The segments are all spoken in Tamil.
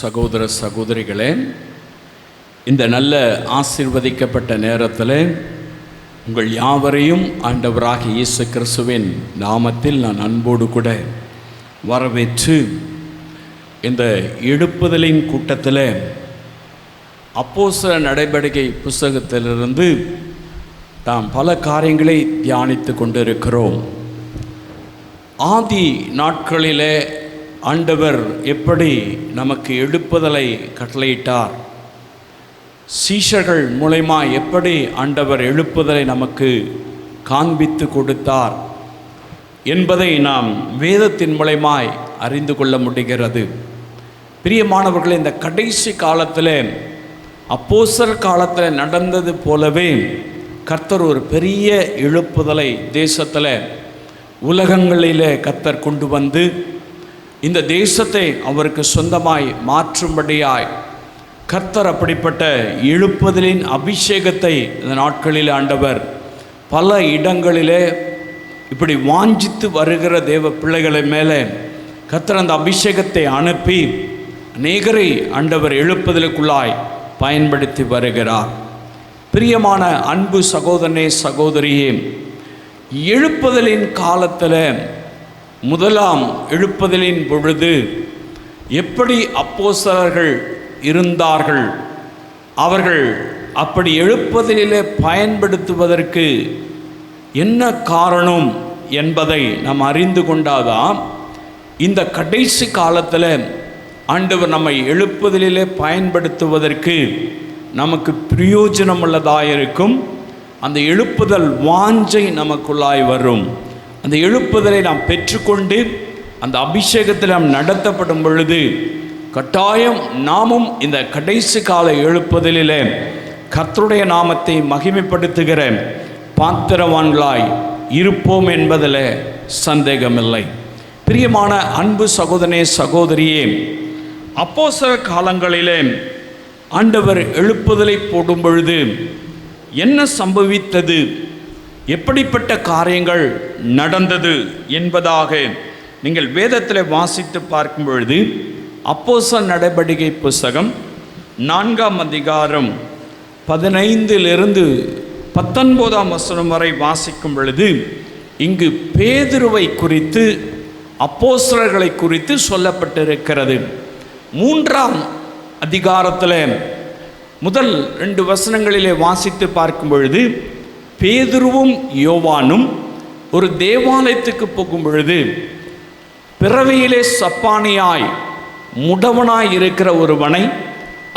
சகோதர சகோதரிகளே, இந்த நல்ல ஆசீர்வதிக்கப்பட்ட நேரத்தில் உங்கள் யாவரையும் ஆண்டவராகிய இயேசு கிறிஸ்துவின் நாமத்தில் நான் அன்போடு கூட வரவேற்று இந்த எழுப்புதலின் கூட்டத்தில் அப்போஸ்தலர் நடவடிக்கை புஸ்தகத்திலிருந்து நாம் பல காரியங்களை தியானித்து கொண்டிருக்கிறோம். ஆதி நாட்களிலே ஆண்டவர் எப்படி நமக்கு எழுப்புதலை கட்டளையிட்டார், சீஷர்கள் மூலமா எப்படி ஆண்டவர் எழுப்புதலை நமக்கு காண்பித்து கொடுத்தார் என்பதை நாம் வேதத்தின் மூலமாய் அறிந்து கொள்ள முடிகிறது. பிரியமானவர்களே, இந்த கடைசி காலத்தில் அப்போஸ்தலர் காலத்தில் நடந்தது போலவே கர்த்தர் ஒரு பெரிய எழுப்புதலை தேசத்தில் உலகங்களிலே கர்த்தர் கொண்டு வந்து இந்த தேசத்தை அவருக்கு சொந்தமாய் மாற்றும்படியாய் கர்த்தர் அப்படிப்பட்ட எழுப்புதலின் அபிஷேகத்தை இந்த நாட்களில் ஆண்டவர் பல இடங்களிலே இப்படி வாஞ்சித்து வருகிற தேவ பிள்ளைகளை மேலே கர்த்தர் அந்த அபிஷேகத்தை அனுப்பி அநேகரை ஆண்டவர் எழுப்புதலுக்குள்ளாய் பயன்படுத்தி வருகிறார். பிரியமான அன்பு சகோதரனே சகோதரியே, எழுப்புதலின் காலத்தில் முதலாம் எழுப்புதலின் பொழுது எப்படி அப்போஸ்தலர்கள் இருந்தார்கள், அவர்கள் அப்படி எழுப்புதலிலே பயன்படுத்துவதற்கு என்ன காரணம் என்பதை நாம் அறிந்து கொண்டாதான் இந்த கடைசி காலத்தில் ஆண்டவர் நம்மை எழுப்புதலிலே பயன்படுத்துவதற்கு நமக்கு பிரயோஜனமுள்ளதாயிருக்கும். அந்த எழுப்புதல் வாஞ்சை நமக்குள்ளாய் வரும். அந்த எழுப்புதலை நாம் பெற்றுக்கொண்டு அந்த அபிஷேகத்தில் நாம் நடத்தப்படும் பொழுது கட்டாயம் நாமும் இந்த கடைசி கால எழுப்புதலிலே கர்த்தருடைய நாமத்தை மகிமைப்படுத்துகிற பாத்திரவான்களாய் இருப்போம் என்பதில் சந்தேகமில்லை. பிரியமான அன்பு சகோதரனே சகோதரியே, அப்போஸ்தலர் காலங்களிலே ஆண்டவர் எழுப்புதலை போடும் பொழுது என்ன சம்பவித்தது, எப்படிப்பட்ட காரியங்கள் நடந்தது என்பதாக நீங்கள் வேதத்தில் வாசித்து பார்க்கும் பொழுது அப்போஸ்தலர் நடவடிக்கை புஸ்தகம் 4ஆம் அதிகாரம் 15 19 வசனம் வரை வாசிக்கும் பொழுது இங்கு பேதுருவை குறித்து அப்போஸ்தலர்களை குறித்து சொல்லப்பட்டிருக்கிறது. 3ஆம் அதிகாரத்தில் முதல் 2 வசனங்களிலே வாசித்து பார்க்கும் பொழுது பேதுருவும் யோவானும் ஒரு தேவாலயத்துக்கு போகும் பொழுது பிறவியிலே சப்பானியாய் முடவனாய் இருக்கிற ஒருவனை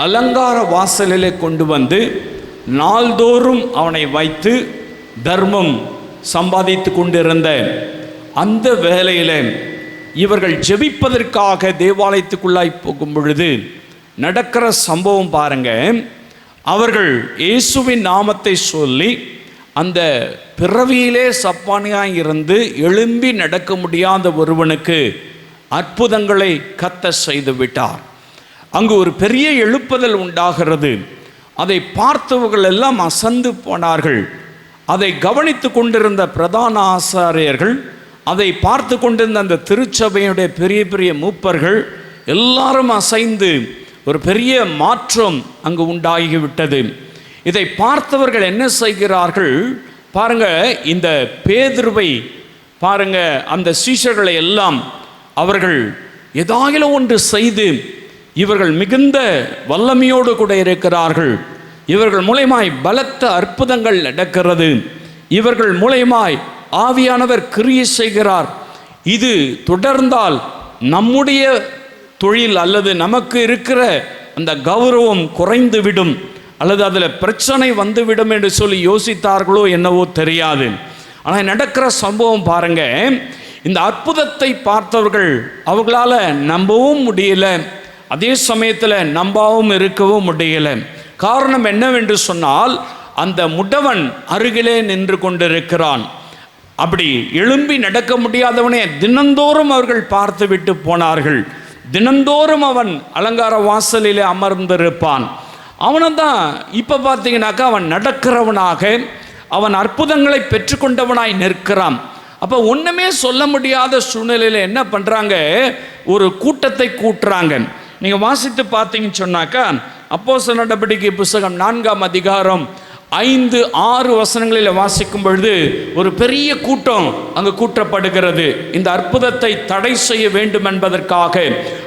அலங்கார வாசலிலே கொண்டு வந்து நாள்தோறும் அவனை வைத்து தர்மம் சம்பாதித்து கொண்டிருந்த அந்த வேளையில் இவர்கள் ஜெபிப்பதற்காக தேவாலயத்துக்குள்ளாய் போகும் பொழுது நடக்கிற சம்பவம் பாருங்க. அவர்கள் இயேசுவின் நாமத்தை சொல்லி அந்த பிறவியிலே சப்பானியாய் இருந்து எழும்பி நடக்க முடியாத ஒருவனுக்கு அற்புதங்களை கர்த்தர் செய்து விட்டார். அங்கு ஒரு பெரிய எழுப்புதல் உண்டாகிறது. அதை பார்த்தவர்கள் எல்லாம் அசந்து போனார்கள். அதை கவனித்து கொண்டிருந்த பிரதான ஆசாரியர்கள், அதை பார்த்து கொண்டிருந்த அந்த திருச்சபையுடைய பெரிய பெரிய மூப்பர்கள் எல்லாரும் அசைந்து ஒரு பெரிய மாற்றம் அங்கு உண்டாகிவிட்டது. இதை பார்த்தவர்கள் என்ன செய்கிறார்கள் பாருங்க, இந்த பேதுருவை பாருங்க, அந்த சீஷர்களை எல்லாம் அவர்கள் ஏதாயிலும் ஒன்று செய்து இவர்கள் மிகுந்த வல்லமையோடு கூட இருக்கிறார்கள், இவர்கள் மூலமாய் பலத்த அற்புதங்கள் நடக்கிறது, இவர்கள் மூலமாய் ஆவியானவர் கிரியை செய்கிறார், இது தொடர்ந்தால் நம்முடைய தொழில் அல்லது நமக்கு இருக்கிற அந்த கௌரவம் குறைந்துவிடும் அல்லது அதில் பிரச்சனை வந்துவிடும் என்று சொல்லி யோசித்தார்களோ என்னவோ தெரியாது. ஆனால் நடக்கிற சம்பவம் பாருங்க, இந்த அற்புதத்தை பார்த்தவர்கள் அவர்களால் நம்பவும் முடியல, அதே சமயத்தில் நம்பாவும் இருக்கவும் முடியல. காரணம் என்னவென்று சொன்னால், அந்த முடவன் அருகிலே நின்று கொண்டிருக்கிறான். அப்படி எழும்பி நடக்க முடியாதவனே தினந்தோறும் அவர்கள் பார்த்து விட்டு போனார்கள். தினந்தோறும் அவன் அலங்கார வாசலிலே அமர்ந்திருப்பான். அவனை தான் இப்போ பார்த்தீங்கன்னாக்கா அவன் நடக்கிறவனாக, அவன் அற்புதங்களை பெற்றுக்கொண்டவனாய் நிற்கிறான். அப்போ ஒன்றுமே சொல்ல முடியாத சூழ்நிலையில் என்ன பண்ணுறாங்க, ஒரு கூட்டத்தை கூட்டுறாங்க. நீங்கள் வாசித்து பார்த்தீங்கன்னு சொன்னாக்கா அப்போஸ்தலர் நடவடிக்கை புஸ்தகம் 4ஆம் அதிகாரம் 5-6 வசனங்களில் வாசிக்கும் பொழுது ஒரு பெரிய கூட்டம் அங்கு கூட்டப்படுகிறது. இந்த அற்புதத்தை தடை செய்ய வேண்டும் என்பதற்காக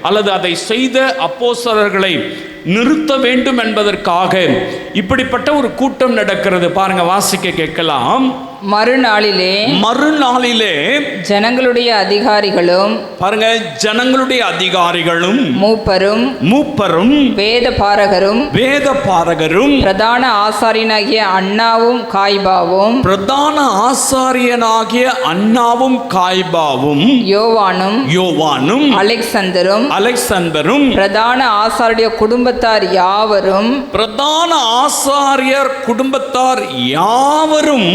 அல்லது அதை செய்த அப்போஸ்தலர்களை நிறுத்த வேண்டும் என்பதற்காக இப்படிப்பட்ட ஒரு கூட்டம் நடக்கிறது. பாருங்க, வாசிக்க கேட்கலாம். மறுநாளிலே ஜனங்களுடைய அதிகாரிகளும், பாருங்க, ஜனங்களுடைய அதிகாரிகளும் மூப்பரும் வேத பாரகரும் பிரதான ஆசாரியனாகிய அன்னாவும் காய்பாவும் யோவானும் அலெக்சந்தரும் பிரதான ஆசாரிய குடும்பத்தார் யாவரும்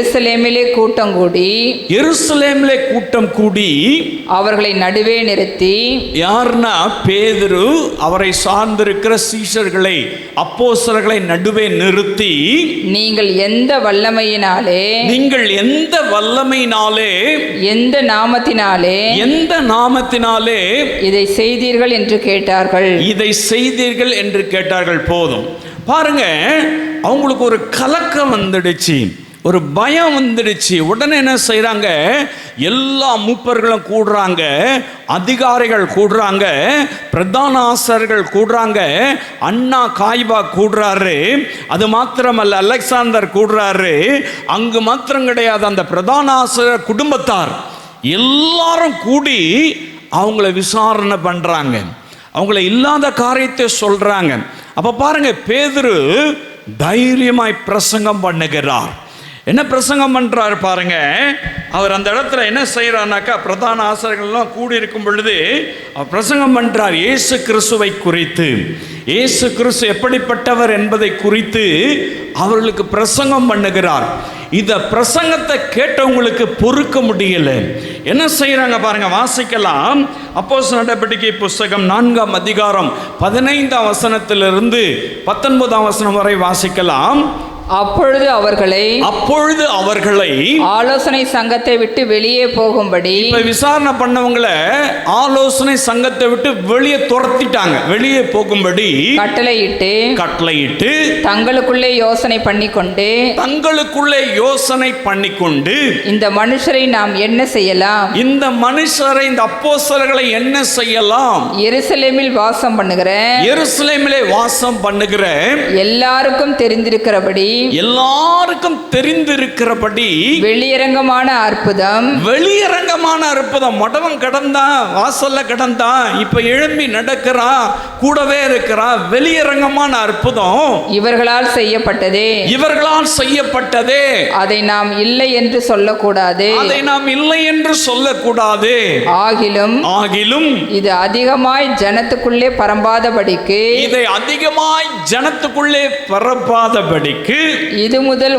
எருசலேமிலே கூட்டம் கூடி அவர்களை நடுவே நிறுத்தி, யார்னா பேதுரு அவரை சார்ந்திருக்கிற சீஷர்களை அப்போஸ்தலர்களை நடுவே நிறுத்தி, நீங்கள் எந்த வல்லமையினாலே எந்த நாமத்தினாலே இதை செய்தீர்கள் என்று கேட்டார்கள். போதும் பாருங்க, அவங்களுக்கு ஒரு கலக்கம் வந்துடுச்சு, ஒரு பயம் வந்துடுச்சு. உடனே என்ன செய்கிறாங்க? எல்லா மூப்பர்களும் கூடுறாங்க, அதிகாரிகள் கூடுறாங்க, பிரதான ஆசாரியர்கள் கூடுறாங்க, அண்ணா காய்பா கூடுறாரு. அது மாத்திரமல்ல, அலெக்சாந்தர் கூடுறாரு. அங்கு மாத்திரம் கிடையாது, அந்த பிரதான ஆசாரியர் குடும்பத்தார் எல்லாரும் கூடி அவங்கள விசாரணை பண்ணுறாங்க, அவங்கள இல்லாத காரியத்தை சொல்கிறாங்க. அப்போ பாருங்க, பேதுரு தைரியமாய் பிரசங்கம் பண்ணுகிறார். என்ன பிரசங்கம் பண்ணுறாரு பாருங்க. அவர் அந்த இடத்துல என்ன செய்கிறார்னாக்கா, பிரதான ஆசாரியர்கள்லாம் கூடி இருக்கும் பொழுது அவர் பிரசங்கம் பண்ணுறார். இயேசு கிறிஸ்துவை குறித்து, இயேசு கிறிஸ்து எப்படிப்பட்டவர் என்பதை குறித்து அவர்களுக்கு பிரசங்கம் பண்ணுகிறார். இந்த பிரசங்கத்தை கேட்டவங்களுக்கு பொறுக்க முடியல. என்ன செய்கிறாங்க பாருங்க, வாசிக்கலாம். அப்போஸ்தலர் நடவடிக்கை புஸ்தகம் 4ஆம் அதிகாரம் 15ஆம் வசனத்திலிருந்து 19ஆம் வசனம் வரை வாசிக்கலாம். அப்பொழுது அவர்களை ஆலோசனை சங்கத்தை விட்டு வெளியே போகும்படி, இப்ப விசாரணை பண்ணவங்களை ஆலோசனை சங்கத்தை விட்டு வெளியே துரத்திட்டாங்க, வெளியே போகும்படி கட்டளையிட்டு தங்களுக்குள்ளே யோசனை பண்ணிக்கொண்டு இந்த மனுஷரை நாம் என்ன செய்யலாம், இந்த அப்போஸ்தலர்களை என்ன செய்யலாம், எருசலேமிலே வாசம் பண்ணுகிற எல்லாருக்கும் தெரிந்திருக்கிறபடி வெளியரங்கமான அற்புதம் மடவன் கடந்தான், வாசல்ல கடந்தான், இப்ப எழும்பி நடக்கிறா, கூடவே இருக்கிறா. வெளியரங்கமான அற்புதம் இவர்களால் செய்யப்பட்டதே. அதை நாம் இல்லை என்று சொல்லக்கூடாது. ஆகிலும் இது அதிகமாய் ஜனத்துக்குள்ளே பரப்பாதபடிக்கு இது முதல்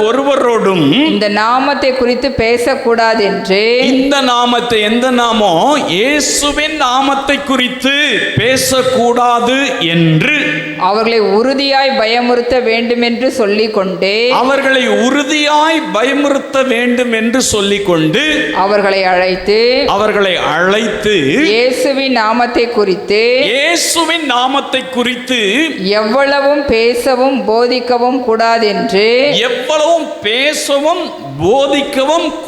ஒருவரோடும் இந்த நாமத்தை குறித்து பேசக்கூடாது என்று, இந்த நாமத்தை, எந்த நாமம்? இயேசுவின் நாமத்தை குறித்து பேசக்கூடாது என்று அவர்களை உறுதியாய் பயமுறுத்த வேண்டும் என்று சொல்லிக்கொண்டு அவர்களை அழைத்து இயேசுவின் நாமத்தை குறித்து எவ்வளவும் பேசவும் போதிக்கவும்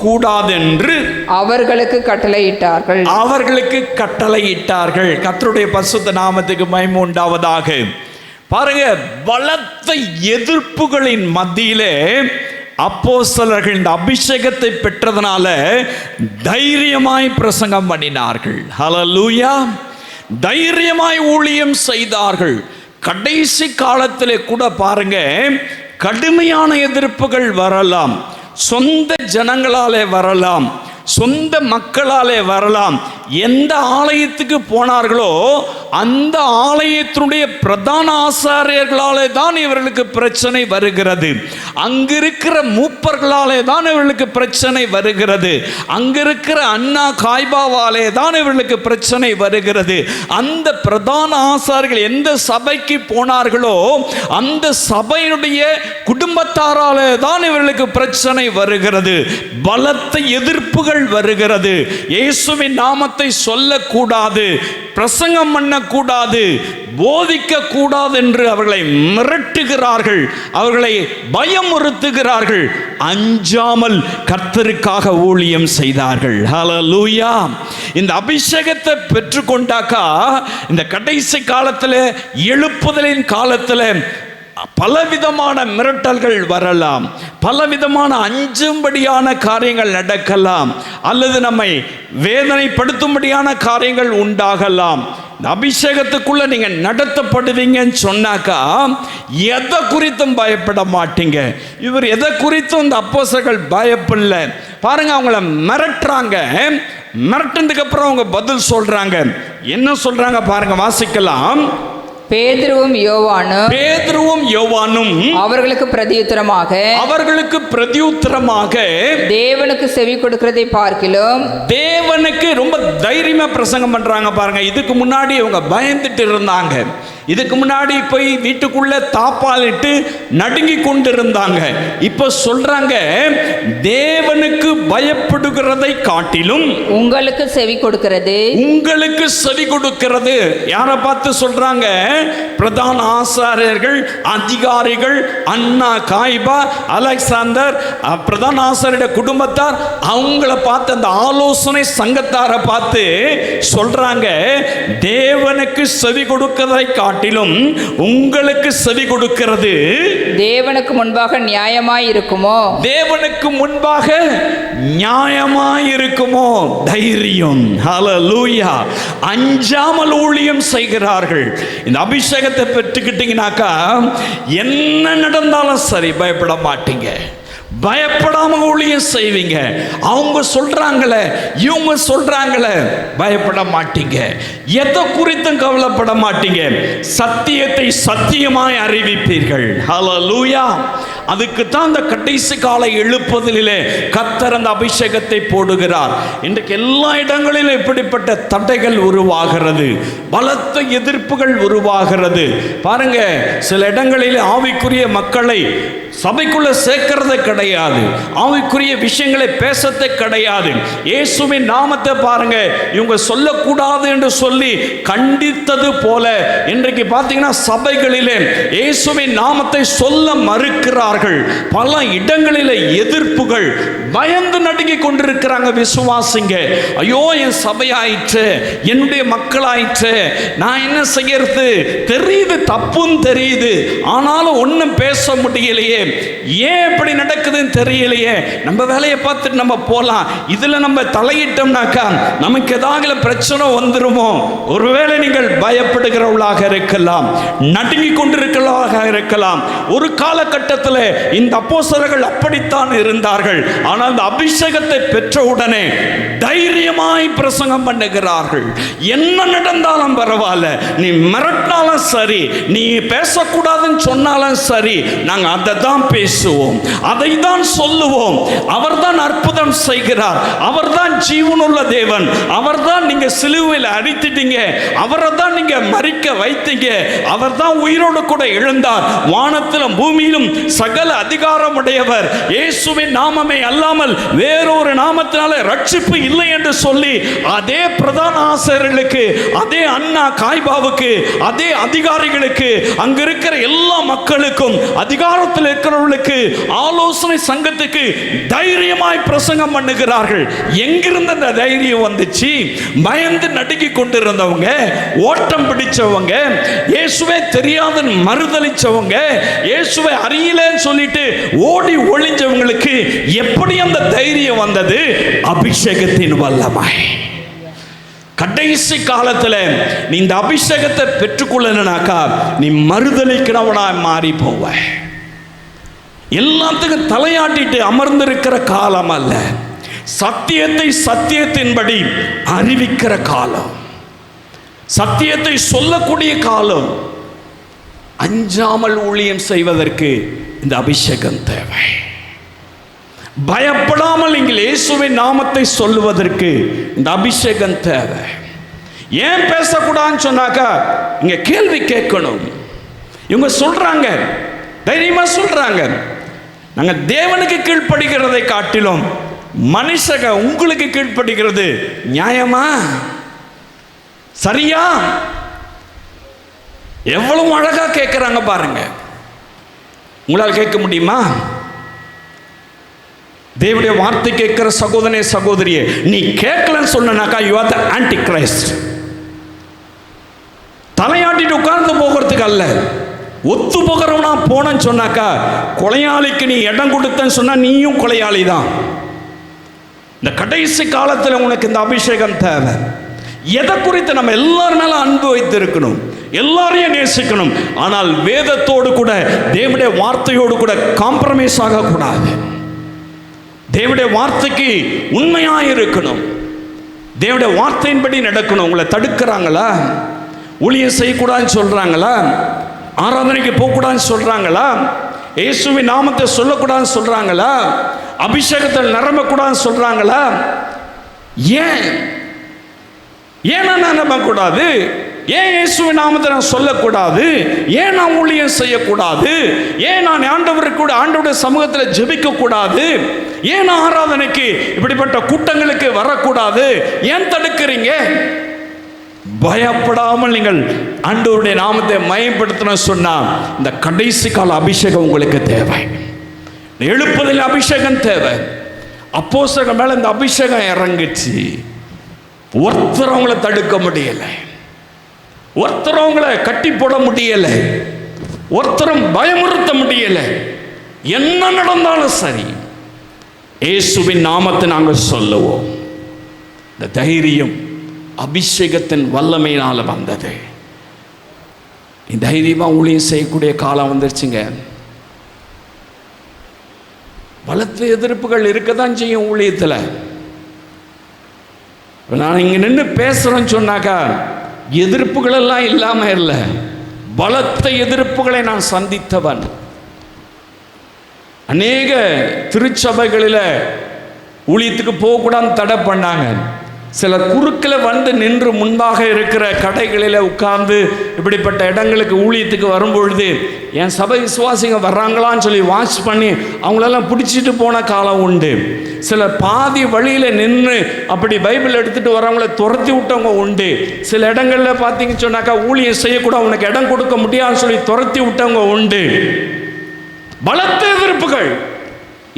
கூடாதென்று அவர்களுக்கு கட்டளையிட்டார்கள். கர்த்தருடைய பரிசுத்த நாமத்துக்கு மகிமை உண்டாவதாக. பாருங்க, பலத்த எதிர்ப்புகளின் மத்தியிலே அப்போஸ்தலர்கள் இந்த அபிஷேகத்தை பெற்றதனால தைரியமாய் பிரசங்கம் பண்ணினார்கள். ஹல்லேலூயா! தைரியமாய் ஊழியம் செய்தார்கள். கடைசி காலத்திலே கூட பாருங்க, கடுமையான எதிர்ப்புகள் வரலாம், சொந்த ஜனங்களாலே வரலாம், சொந்த மக்களாலே வரலாம். எந்த ஆலயத்துக்கு போனார்களோ அந்த ஆலயத்தினுடைய பிரதான ஆசாரியர்களாலே தான் இவர்களுக்கு பிரச்சனை வருகிறது. அங்கிருக்கிற மூப்பர்களாலே தான் இவர்களுக்கு பிரச்சனை வருகிறது. அங்கிருக்கிற அண்ணா காய்பாவாலே தான் இவர்களுக்கு பிரச்சனை வருகிறது. அந்த பிரதான ஆசாரியர்கள் எந்த சபைக்கு போனார்களோ அந்த சபையினுடைய குடும்பத்தாராலே தான் இவர்களுக்கு பிரச்சனை வருகிறது. பலத்த எதிர்ப்புகள் வருகிறது. இயேசுவின் நாமத்தை சொல்லக்கூடாது, பிரசங்கம் பண்ணக்கூடாது, போதிக்க கூடாது என்று அவர்களை மிரட்டுகிறார்கள், அவர்களை பயமுறுத்துகிறார்கள். அஞ்சாமல் கர்த்தருக்காக ஊழியம் செய்தார்கள். ஹல்லேலூயா. இந்த அபிஷேகத்தை பெற்றுக்கொண்டாக்கா இந்த கடைசி காலத்தில், எழுப்புதலின் காலத்தில் பலவிதமான மிரட்டல்கள் வரலாம், பலவிதமான அஞ்சும்படியான காரியங்கள் நடக்கலாம், அல்லது நம்மை வேதனைப்படுத்தும்படியான காரியங்கள் உண்டாகலாம். இந்த அபிஷேகத்துக்குள்ள நீங்க நடத்தப்படுவீங்கன்னு சொன்னாக்கா எதை குறித்தும் பயப்பட மாட்டீங்க. இவர் எதை குறித்தும் இந்த அப்போஸ்தலர்கள் பயப்படல. பாருங்க, அவங்கள மிரட்டுறாங்க. மிரட்டினதுக்கு அப்புறம் அவங்க பதில் சொல்றாங்க. என்ன சொல்றாங்க பாருங்க, வாசிக்கலாம். பேதுருவும் யோவானும் அவர்களுக்கு பிரதியுத்தரமாக தேவனுக்கு செவி கொடுக்கிறதை பார்க்கிலும், தேவனுக்கு ரொம்ப தைரியமா பிரசங்கம் பண்றாங்க பாருங்க. இதுக்கு முன்னாடி அவங்க பயந்துட்டு இருந்தாங்க. இதுக்கு முன்னாடி போய் வீட்டுக்குள்ள தாப்பாலிட்டு நடுங்கி கொண்டிருந்தாங்க. இப்ப சொல்றாங்க, தேவனுக்கு பயப்படுகிறதை காட்டிலும் உங்களுக்கு செவி கொடுக்கிறது. யாரை பார்த்து சொல்றாங்க? பிரதான ஆசாரியர்கள், அதிகாரிகள், அண்ணா, காய்பா, அலெக்சாந்தர், பிரதான ஆசாரிய குடும்பத்தார், அவங்கள பார்த்து, அந்த ஆலோசனை சங்கத்தாரை பார்த்து சொல்றாங்க, தேவனுக்கு செவி கொடுக்கிறதை காட்டிலும் உங்களுக்கு செவி கொடுக்கிறது தேவனுக்கு முன்பாக நியாயமாய் இருக்குமோ? தேவனுக்கு முன்பாக நியாயமாய் இருக்குமோ? தைரியம். ஹல்லேலூயா. அஞ்சாமல் ஊழியம் செய்கிறார்கள். இந்த அபிஷேகத்தை பெற்றுக்கிட்டீங்கன்னாக்கா என்ன நடந்தாலும் சரி பயப்பட மாட்டீங்க, பயப்படாம ஊழியம் செய்வீங்க. அவங்க சொல்றாங்களே, இவங்க சொல்றாங்களே, பயப்பட மாட்டீங்க. எதை குறித்தும் கவலைப்பட மாட்டீங்க. சத்தியத்தை சத்தியமாய் அறிவிப்பீர்கள். ஹல்லேலூயா. அதுக்கு தான் அந்த கடைசி கால எழுப்புதலிலே கர்த்தர் அந்த அபிஷேகத்தை போடுகிறார். இன்றைக்கு எல்லா இடங்களிலும் இப்படிப்பட்ட தடைகள் உருவாகிறது, பலத்த எதிர்ப்புகள் உருவாகிறது. பாருங்க, சில இடங்களில் ஆவிக்குரிய மக்களை சபைக்குள்ள சேர்க்கறதே கிடையாது, ஆவிக்குரிய விஷயங்களை பேசத்தே கிடையாது. இயேசுவின் நாமத்தை பாருங்க, இவங்க சொல்லக்கூடாது என்று சொல்லி கண்டித்தது போல இன்றைக்கு பார்த்தீங்கன்னா சபைகளிலே இயேசுவின் நாமத்தை சொல்ல மறுக்கிறார்கள். பல இடங்களிலே எதிர்ப்புகள், பயந்து நடுங்கி கொண்டிருக்கிறாங்க விசுவாசிங்க. ஐயோ, என் சபையாயிற்று, என்னுடைய மக்களாயிற்று, நான் என்ன செய்யறது? தெரியுது, தப்புன்னு தெரியுது, ஆனாலும் ஒன்றும் பேச முடியலையே, ஏன் இப்படி நடக்குதுன்னு தெரியலையே, நம்ம வேலையை பார்த்துட்டு நம்ம போலாம், இதுல நம்ம தலையிட்டோம்னாக்கா நமக்கு ஏதாவது பிரச்சனை வந்துருமோ? ஒருவேளை நீங்கள் பயப்படுகிறவர்களாக இருக்கலாம், நடுங்கி கொண்டிருக்கிறவர்களாக இருக்கலாம். ஒரு காலகட்டத்தில் இந்த அப்போஸ்தலர்கள் அப்படித்தான் இருந்தார்கள். ஆனால் அந்த அபிஷேகத்தை பெற்றவுடனே தைரியமாய் பிரசங்கம் பண்ணுகிறார்கள். என்ன நடந்தாலும் பரவாயில்ல, நீ மிரட்டினாலும் சரி, நீ பேசக்கூடாதுன்னு சொன்னாலும் சரி, நாங்கள் அதை தான் பேசுவோம், அதை தான் சொல்லுவோம். அவர்தான் அற்புதம் செய்கிறார், அவர்தான் ஜீவனுள்ள தேவன், அவர்தான் நீங்க சிலுவையில் அடித்துட்டீங்க, அவரை தான் நீங்க மரிக்க வைத்தீங்க, அவர்தான் உயிரோடு கூட எழுந்தார், வானத்திலும் பூமியிலும் சகல அதிகாரம் உடையவர், இயேசுவின் நாமமே அல்லாமல் வேறொரு நாமத்தினால ரட்சிப்பு இல்லை என்று சொல்லி அதே பிரதான ஆசாரியர்களுக்கு, அதே அண்ணா காய்பாவுக்கு, அதே அதிகாரிகளுக்கு, அங்க இருக்கிற எல்லா மக்களுக்கும், அதிகாரத்தில் இருக்கிறவர்களுக்கு, ஆலோசனை சங்கத்துக்கு தைரியமாய் பிரசங்கம் பண்ணுகிறார்கள். எங்கிருந்து அந்த தைரியம் வந்துச்சு? பயந்து நடுங்கி கொண்டிருந்தவங்க, ஓட்டம் பிடிச்சவங்க, இயேசுவே தெரியாத மறுதலிச்சவங்க, இயேசுவை அறியலன்னு சொல்லிட்டு ஓடி ஒளிஞ்சவங்களுக்கு எப்படி அந்த தைரியம் வந்தது? அபிஷேகத்தின் வல்லமை. கடைசி காலத்தில் நீ இந்த அபிஷேகத்தை பெற்றுக்கொள்ளனாக்கா நீ மறுதலிக்கிறவனா மாறி போவ. எல்லாத்துக்கும் தலையாட்டிட்டு அமர்ந்திருக்கிற காலம் அல்ல, சத்தியத்தை சத்தியத்தின்படி அறிவிக்கிற காலம், சத்தியத்தை சொல்லக்கூடிய காலம். அஞ்சாமல் ஊழியம் செய்வதற்கு இந்த அபிஷேகம் தேவை. பயப்படாமல் நீங்கள் இயேசுவின் நாமத்தை சொல்லுவதற்கு இந்த அபிஷேகம் தேவை. ஏன் பேசக்கூடாதுன்னு சொன்னாக்கா இங்க கேள்வி கேட்கணும். இவங்க சொல்றாங்க, தைரியமா சொல்றாங்க, நாங்க தேவனுக்கு கீழ்ப்படுகிறதை காட்டிலும் மனுஷங்க உங்களுக்கு கீழ்ப்படுகிறது நியாயமா? சரியா? எவ்வளவு அழகா கேட்கிறாங்க பாருங்க. உங்களால் கேட்க முடியுமா? தேவனுடைய வார்த்தை கேட்கிற சகோதரனே சகோதரியே, நீ கேட்கலன்னு சொன்னாக்கா you are the Antichrist. தலையாட்டிட்டு உட்கார்ந்து போகிறதுக்கு அல்ல, ஒத்து போகிறவனா போனன்னு சொன்னாக்கா, கொலையாளிக்கு நீ இடம் கொடுத்தன்னு சொன்னா நீயும் கொலையாளி தான். இந்த கடைசி காலத்தில் உனக்கு இந்த அபிஷேகம் தேவை. எதை குறித்து நம்ம எல்லாரும் மேல அன்பு வைத்து இருக்கணும், எல்லாரையும் நேசிக்கணும். ஆனால் வேதத்தோடு கூட தேவனுடைய வார்த்தையோடு கூட காம்ப்ரமைஸ் ஆகக்கூடாது. தேவனுடைய வார்த்தைக்கு உண்மையாக இருக்கணும். தேவனுடைய வார்த்தையின்படி நடக்கணும். உங்களை தடுக்கிறாங்களா? ஊழியம் செய்யக்கூடாதுன்னு சொல்றாங்களா? ஆராதனைக்கு போகக்கூடாதுன்னு சொல்றாங்களா? இயேசுவின் நாமத்தை சொல்லக்கூடாதுன்னு சொல்றாங்களா? அபிஷேகத்தில் நிரம்பக்கூடாதுன்னு சொல்றாங்களா? ஏன் நான் நம்பக்கூடாது? ஏன் இயேசுவின் நாமத்தை நான் சொல்லக்கூடாது? ஏன் நான் ஊழியம் செய்யக்கூடாது? ஏன் நான் ஆண்டவருடைய சமூகத்தில் ஜெபிக்க கூடாது? ஏன் நான் ஆராதனைக்கு இப்படிப்பட்ட கூட்டங்களுக்கு வரக்கூடாது? ஏன் தடுக்கிறீங்க? பயப்படாமல் நீங்கள் ஆண்டவருடைய நாமத்தை மயப்படுத்தணும் சொன்னா இந்த கடைசி கால அபிஷேகம் உங்களுக்கு தேவை. எழுப்புதல் அபிஷேகம் தேவை. அப்போஸ்தலர்கள் மேல இந்த அபிஷேகம் இறங்குச்சு. ஒருத்தர் அவங்களை தடுக்க முடியலை, ஒருத்தர் அவங்களை கட்டி போட முடியலை, ஒருத்தரும் பயமுறுத்த முடியலை. என்ன நடந்தாலும் சரி இயேசுவின் நாமத்தை நாங்கள் சொல்லுவோம். இந்த தைரியம் அபிஷேகத்தின் வல்லமையினால் வந்தது. தைரியமா ஊழியம் செய்யக்கூடிய காலம் வந்துருச்சுங்க. பலத்த எதிர்ப்புகள் இருக்கதான் செய்யும் ஊழியத்தில். நான் இங்க நின்று பேசுறேன்னு சொன்னாக்கா எதிர்ப்புகள் எல்லாம் இல்லாம இல்லை, பலத்த எதிர்ப்புகளை நான் சந்தித்தவன். அநேக திருச்சபைகளில் ஊழியத்துக்கு போகக்கூடாதுன்னு தடை பண்ணாங்க. சில குறுக்கில் வந்து நின்று முன்பாக இருக்கிற கடைகளில் உட்கார்ந்து இப்படிப்பட்ட இடங்களுக்கு ஊழியத்துக்கு வரும்பொழுது என் சபை விசுவாசிங்க வர்றாங்களான்னு சொல்லி வாட்ச் பண்ணி அவங்களெல்லாம் பிடிச்சிட்டு போன காலம் உண்டு. சில பாதி வழியில் நின்று அப்படி பைபிள் எடுத்துகிட்டு வரவங்கள துரத்தி விட்டவங்க உண்டு. சில இடங்களில் பார்த்தீங்கன்னு சொன்னாக்கா ஊழியம் செய்யக்கூடாது, உனக்கு இடம் கொடுக்க முடியாதுன்னு சொல்லி துரத்தி விட்டவங்க உண்டு. பலத்த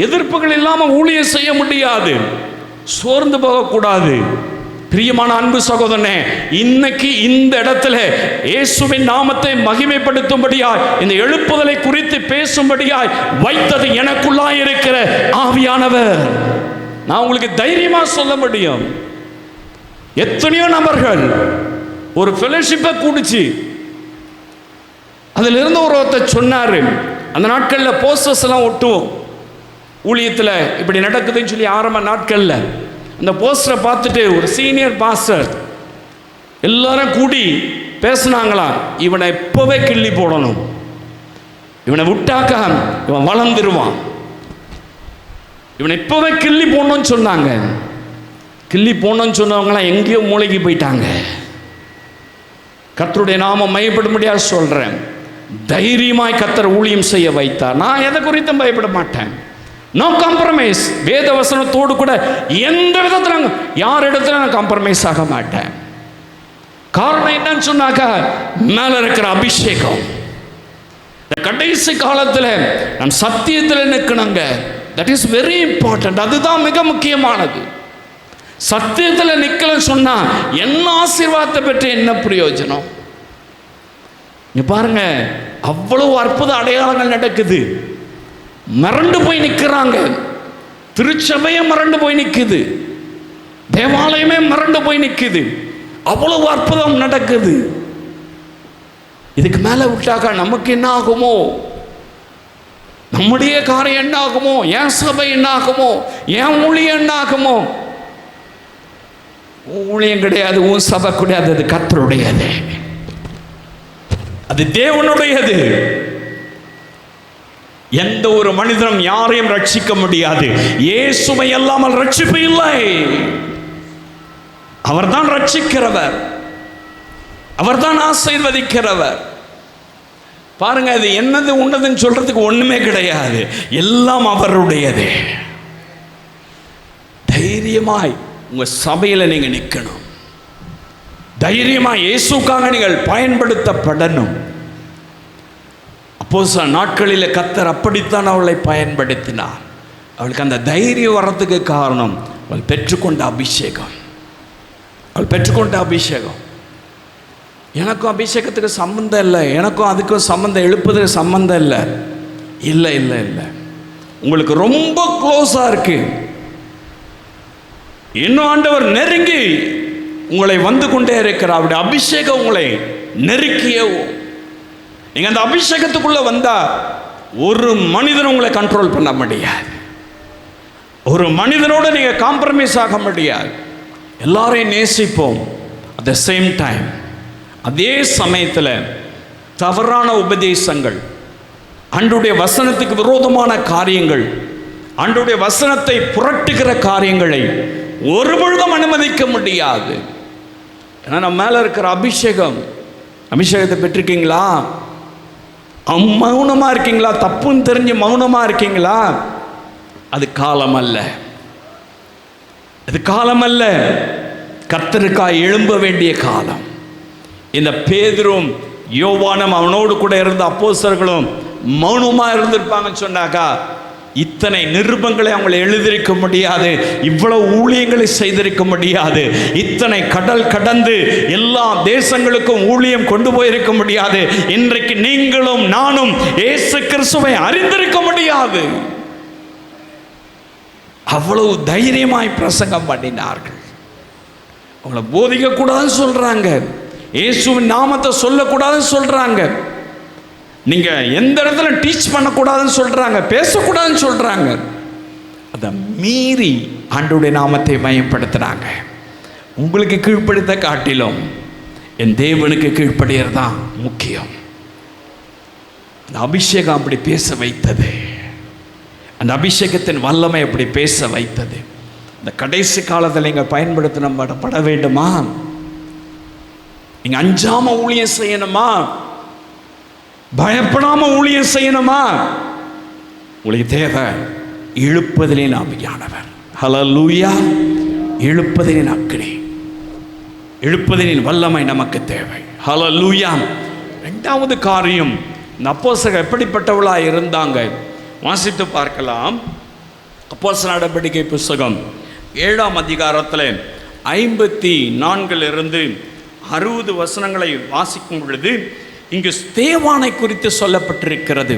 எதிர்ப்புகள் இல்லாமல் ஊழியம் செய்ய முடியாது. சோர்ந்து போகக்கூடாது. பிரியமான அன்பு சகோதரனே, இன்னைக்கு இந்த இடத்துல இயேசுவின் நாமத்தை மகிமைப்படுத்தும்படியாய், இந்த எழுப்புதலை குறித்து பேசும்படியாய் வைத்தது எனக்குள்ளாய் இருக்கிற ஆவியானவர். நான் உங்களுக்கு தைரியமா சொல்ல முடியும். எத்தனையோ நபர்கள் ஒரு ஃபெலோஷிப்பை கூடிச்சு, அதில் இருந்து ஒருத்தர் சொன்னாரு, அந்த நாட்களில் போஸ்டர்ஸ் எல்லாம் ஒட்டுவோம் ஊழியத்தில் இப்படி நடக்குதுன்னு சொல்லி ஆரம்ப நாட்களில். அந்த போஸ்டரை பார்த்துட்டு ஒரு சீனியர் பாஸ்டர் எல்லாரும் கூடி பேசினாங்களாம், இவனை இப்போவே கிள்ளி போடணும், இவனை விட்டாக்கா இவன் வளர்ந்துருவான், இவனை இப்போவே கிள்ளி போடணும்னு சொன்னாங்க. கிள்ளி போடணும்னு சொன்னவங்களாம் எங்கேயோ மூளைக்கு போயிட்டாங்க. கர்த்தருடைய நாமம் மையப்படும்படியாக சொல்கிறேன், தைரியமாய் கர்த்தர் ஊழியம் செய்ய வைத்தார். நான் எதை குறித்தும் பயப்பட மாட்டேன். No compromise. வேத வசனத்தோடு கூட எந்த விதத்தில் யார் இடத்துல நான் காம்ப்ரமைஸ் ஆக மாட்டேன். காரணம் என்னன்னு சொன்னாக்கா மேல இருக்கிற அபிஷேகம். இந்த கடைசி காலத்தில் நம் சத்தியத்தில் நிற்கணுங்க. That is very important. அதுதான் மிக முக்கியமானது. சத்தியத்தில் நிற்கலன்னு சொன்னா என்ன ஆசீர்வாதத்தை பெற்று என்ன பிரயோஜனம்? இங்க பாருங்க, அவ்வளவு அற்புத அடையாளங்கள் நடக்குது. மறண்டு போய் நிற்கிறாங்க. திருச்சபையே மறண்டு போய் நிற்குது, தேவாலயமே மறண்டு போய் நிற்குது. அவ்வளவு அற்புதம் நடக்குது. இதுக்கு மேலே விட்டாக்கா நமக்கு என்ன ஆகுமோ? நம்முடைய காரியம் என்ன ஆகுமோ? என் சபை என்ன ஆகுமோ? என் ஊழியம் என்ன ஆகுமோ? ஊழியம் கிடையாது, உன் சபை கிடையாது, அது கர்த்தருடையது, அது தேவனுடையது. எந்த ஒரு மனிதனும் யாரையும் ரட்சிக்க முடியாது. இயேசுவை அல்லாமல் ரட்சிப்பு இல்லை. அவர்தான் ரட்சிக்கிறவர், அவர்தான் ஆசீர்வதிக்கிறவர். பாருங்க, அது என்னது உன்னதுன்னு சொல்றதுக்கு ஒண்ணுமே கிடையாது, எல்லாம் அவருடையது. தைரியமாய் உங்க சபையில நீங்க நிற்கணும். தைரியமா இயேசுக்காக நீங்கள் பயன்படுத்தப்படணும். அப்போஸ்தல நாட்களில் கர்த்தர் அப்படித்தான் அவளை பயன்படுத்தினார். அவளுக்கு அந்த தைரியம் வர்றதுக்கு காரணம் அவள் பெற்றுக்கொண்ட அபிஷேகம். அவள் பெற்றுக்கொண்ட அபிஷேகம். எனக்கும் அபிஷேகத்துக்கு சம்பந்தம் இல்லை, எனக்கும் அதுக்கும் சம்பந்தம், எழுப்புறதுக்கு சம்பந்தம் இல்லை. இல்லை இல்லை இல்லை, உங்களுக்கு ரொம்ப க்ளோஸாக இருக்கு. இன்னும் ஆண்டவர் நெருங்கி உங்களை வந்து கொண்டே இருக்கிறார். அவருடைய அபிஷேகம் உங்களை நெருக்கியே. நீங்கள் அந்த அபிஷேகத்துக்குள்ளே வந்தால் ஒரு மனிதன் உங்களை கண்ட்ரோல் பண்ண முடியாது. ஒரு மனிதனோடு நீங்கள் காம்ப்ரமைஸ் ஆக முடியாது. எல்லாரையும் நேசிப்போம். அட் த சேம் டைம் அதே சமயத்தில் தவறான உபதேசங்கள், ஆண்டவருடைய வசனத்துக்கு விரோதமான காரியங்கள், ஆண்டவருடைய வசனத்தை புரட்டுகிற காரியங்களை ஒருபொழுதும் அனுமதிக்க முடியாது. ஏன்னா நம்ம மேலே இருக்கிற அபிஷேகத்தை பெற்றிருக்கீங்களா? மௌனமாக இருக்கீங்களா? தப்புன்னு தெரிஞ்சு மௌனமாக இருக்கீங்களா? அது காலம் அல்ல, அது காலம் அல்ல. கர்த்தருக்காய் எழும்ப வேண்டிய காலம். இந்த பேதுரும் யோவானும் அவனோடு கூட இருந்த அப்போஸ்தலர்களும் மௌனமாக இருந்திருப்பாங்கன்னு சொன்னாக்கா இத்தனை நிருபங்களை அவங்களை எழுதியிருக்க முடியாது, இவ்வளவு ஊழியங்களை செய்திருக்க முடியாது, இத்தனை கடல் கடந்து எல்லா தேசங்களுக்கும் ஊழியம் கொண்டு போயிருக்க முடியாது, இன்றைக்கு நீங்களும் நானும் இயேசு கிறிஸ்துவை அறிந்திருக்க முடியாது. அவ்வளவு தைரியமாய் பிரசங்கம் பண்ணினார்கள். அவங்கள போதிக்க கூடாதுன்னு சொல்றாங்க, இயேசுவின் நாமத்தை சொல்லக்கூடாதுன்னு சொல்றாங்க, நீங்க எந்த இடத்துல டீச் பண்ணக்கூடாதுன்னு சொல்றாங்க, பேசக்கூடாதுன்னு சொல்றாங்க. அதை மீறி ஆண்டவருடைய நாமத்தை மயப்படுத்துறாங்க. உங்களுக்கு கீழ்ப்படுத்த காட்டிலும் என் தேவனுக்கு கீழ்ப்படியறது தான் முக்கியம். அந்த அபிஷேகம் அப்படி பேச வைத்தது, அந்த அபிஷேகத்தின் வல்லமை அப்படி பேச வைத்தது. இந்த கடைசி காலத்தில் நீங்கள் பயன்படுத்தப்பட வேண்டுமா? நீங்கள் அஞ்சாம ஊழியம் செய்யணுமா? பயப்படாம ஊழியம் செய்யணுமா? உங்களுக்கு தேவை இழுப்பதிலே ஆவியானவர். ஹல்லேலூயா! இழுப்பதின் அக்கினி, இழுப்பதின் வல்லமை நமக்கு தேவை. ஹல்லேலூயா! இரண்டாவது காரியம், இந்த அப்போஸ்தலர்கள் எப்படிப்பட்டவளாக இருந்தாங்க வாசித்து பார்க்கலாம். அப்போஸ்தலர் நடவடிக்கை புத்தகம் 7ஆம் அதிகாரத்தில் 54 60 வசனங்களை வாசிக்கும் பொழுது இங்கு ஸ்தேவானை குறித்து சொல்லப்பட்டிருக்கிறது.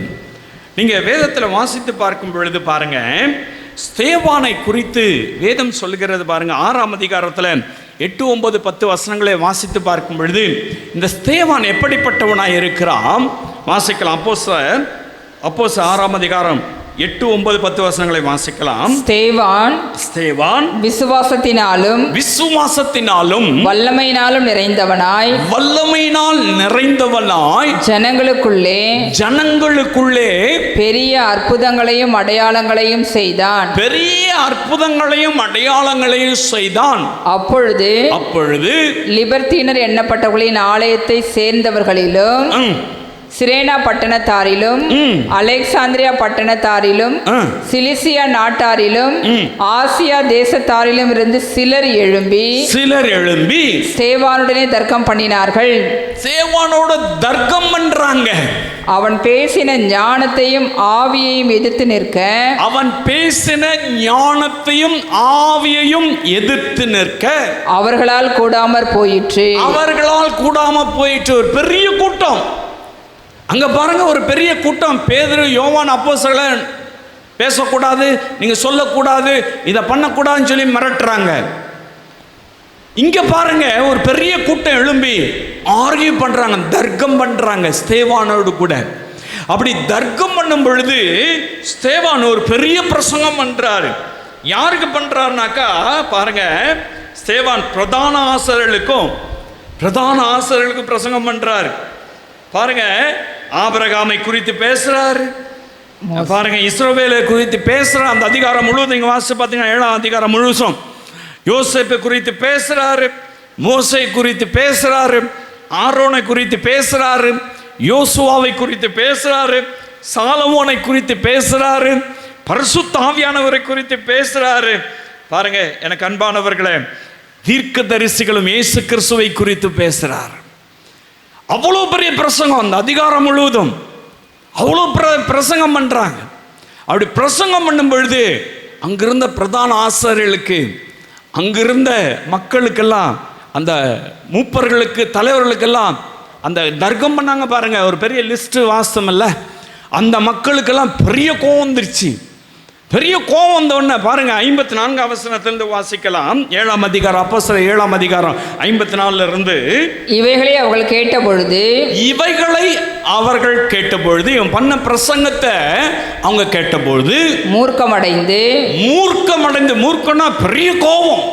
நீங்கள் வேதத்தில் வாசித்து பார்க்கும் பொழுது பாருங்க, ஸ்தேவானை குறித்து வேதம் சொல்கிறது பாருங்க. 6ஆம் அதிகாரத்தில் 8, 9, 10 வசனங்களை வாசித்து பார்க்கும் பொழுது இந்த ஸ்தேவான் எப்படிப்பட்டவனாய் இருக்கிறான் வாசிக்கலாம். அப்போஸ்தலர் 6ஆம் அதிகாரம் 8, 9, 10 வசனங்களை வாசிக்கலாம். ஸ்தேவான் விசுவாசத்தினாலும் வல்லமையினால் நிறைந்தவனாய் ஜனங்களுக்குள்ளே பெரிய அற்புதங்களையும் அடையாளங்களையும் செய்தான். அப்பொழுது லிபர்த்தீனர் எண்ணப்பட்டவர்களின் ஆலயத்தை சேர்ந்தவர்களிலும் சிரேனா பட்டணத்தாரிலும் அலெக்சாந்திரியா பட்டணத்தாரிலும் சிலிசியா நாட்டாரிலும் ஆசியா தேசத்தாரிலும் இருந்து சிலர் எழும்பி ஸ்தேவானுடனே தர்க்கம் பண்ணினார்கள். ஸ்தேவானோட தர்க்கம் பண்றாங்க. அவன் பேசின ஞானத்தையும் ஆவியையும் எதிர்த்து நிற்க அவர்களால் கூடாமற் போயிற்று. ஒரு பெரிய கூட்டம் அங்க பாருங்க, ஒரு பெரிய கூட்டம். பேதுரு, யோவான் அப்போஸ்தலர் பேசக்கூடாது, நீங்க சொல்லக்கூடாது, இதை பண்ணக்கூடாதுன்னு சொல்லி மிரட்டுறாங்க. இங்க பாருங்க, ஒரு பெரிய கூட்டம் எழும்பி ஆர்கியூ பண்றாங்க, தர்க்கம் பண்றாங்க ஸ்தேவானோடு கூட. அப்படி தர்க்கம் பண்ணும் பொழுது ஸ்தேவான் ஒரு பெரிய பிரசங்கம் பண்றாரு. யாருக்கு பண்றாருனாக்கா பாருங்க, ஸ்தேவான் பிரதான ஆசாரியர்களுக்கும் பிரசங்கம் பண்றாரு. பாருங்க, ஆபிரகாமை குறித்து பேசுறாரு, பாருங்க இஸ்ரவேலை குறித்து பேசுறாரு. அந்த அதிகாரம் முழுவதும் நீங்க வாசிச்சு பார்த்தீங்கன்னா 7ஆம் அதிகாரம் முழுசும் யோசேப்பை குறித்து பேசுறாரு, மோசே குறித்து பேசுறாரு, ஆரோனை குறித்து பேசுறாரு, யோசுவாவை குறித்து பேசுறாரு, சாலமோனை குறித்து பேசுறாரு, பரிசுத்த ஆவியானவரை குறித்து பேசுறாரு. பாருங்க எனக்கு அன்பானவர்களே, தீர்க்கதரிசிகளும் இயேசு கிறிஸ்துவை குறித்து பேசுறார். அவ்வளோ பெரிய பிரசங்கம், அந்த அதிகாரம் முழுவதும் அவ்வளோ பிரசங்கம் பண்றாங்க. அப்படி பிரசங்கம் பண்ணும் பொழுது அங்கிருந்த பிரதான ஆசாரியர்களுக்கு, அங்கிருந்த மக்களுக்கெல்லாம், அந்த மூப்பர்களுக்கு, தலைவர்களுக்கெல்லாம் அந்த தர்க்கம் பண்ணாங்க பாருங்க, ஒரு பெரிய லிஸ்ட் வாசம் இல்லை, அந்த மக்களுக்கெல்லாம் பெரிய கோவம் வந்துருச்சு. பெரிய கோவம் வந்த உடனே பாருங்க 54 வசனத்திலிருந்து வாசிக்கலாம். 7ஆம் அதிகாரம், அப்போஸ்தலர் 7ஆம் அதிகாரம் 54 இருந்து. இவைகளை அவர்கள் கேட்டபொழுது இவன் பண்ண பிரசங்கத்தை அவங்க கேட்டபொழுது மூர்க்கமடைந்து, மூர்க்கம்னா பெரிய கோபம்,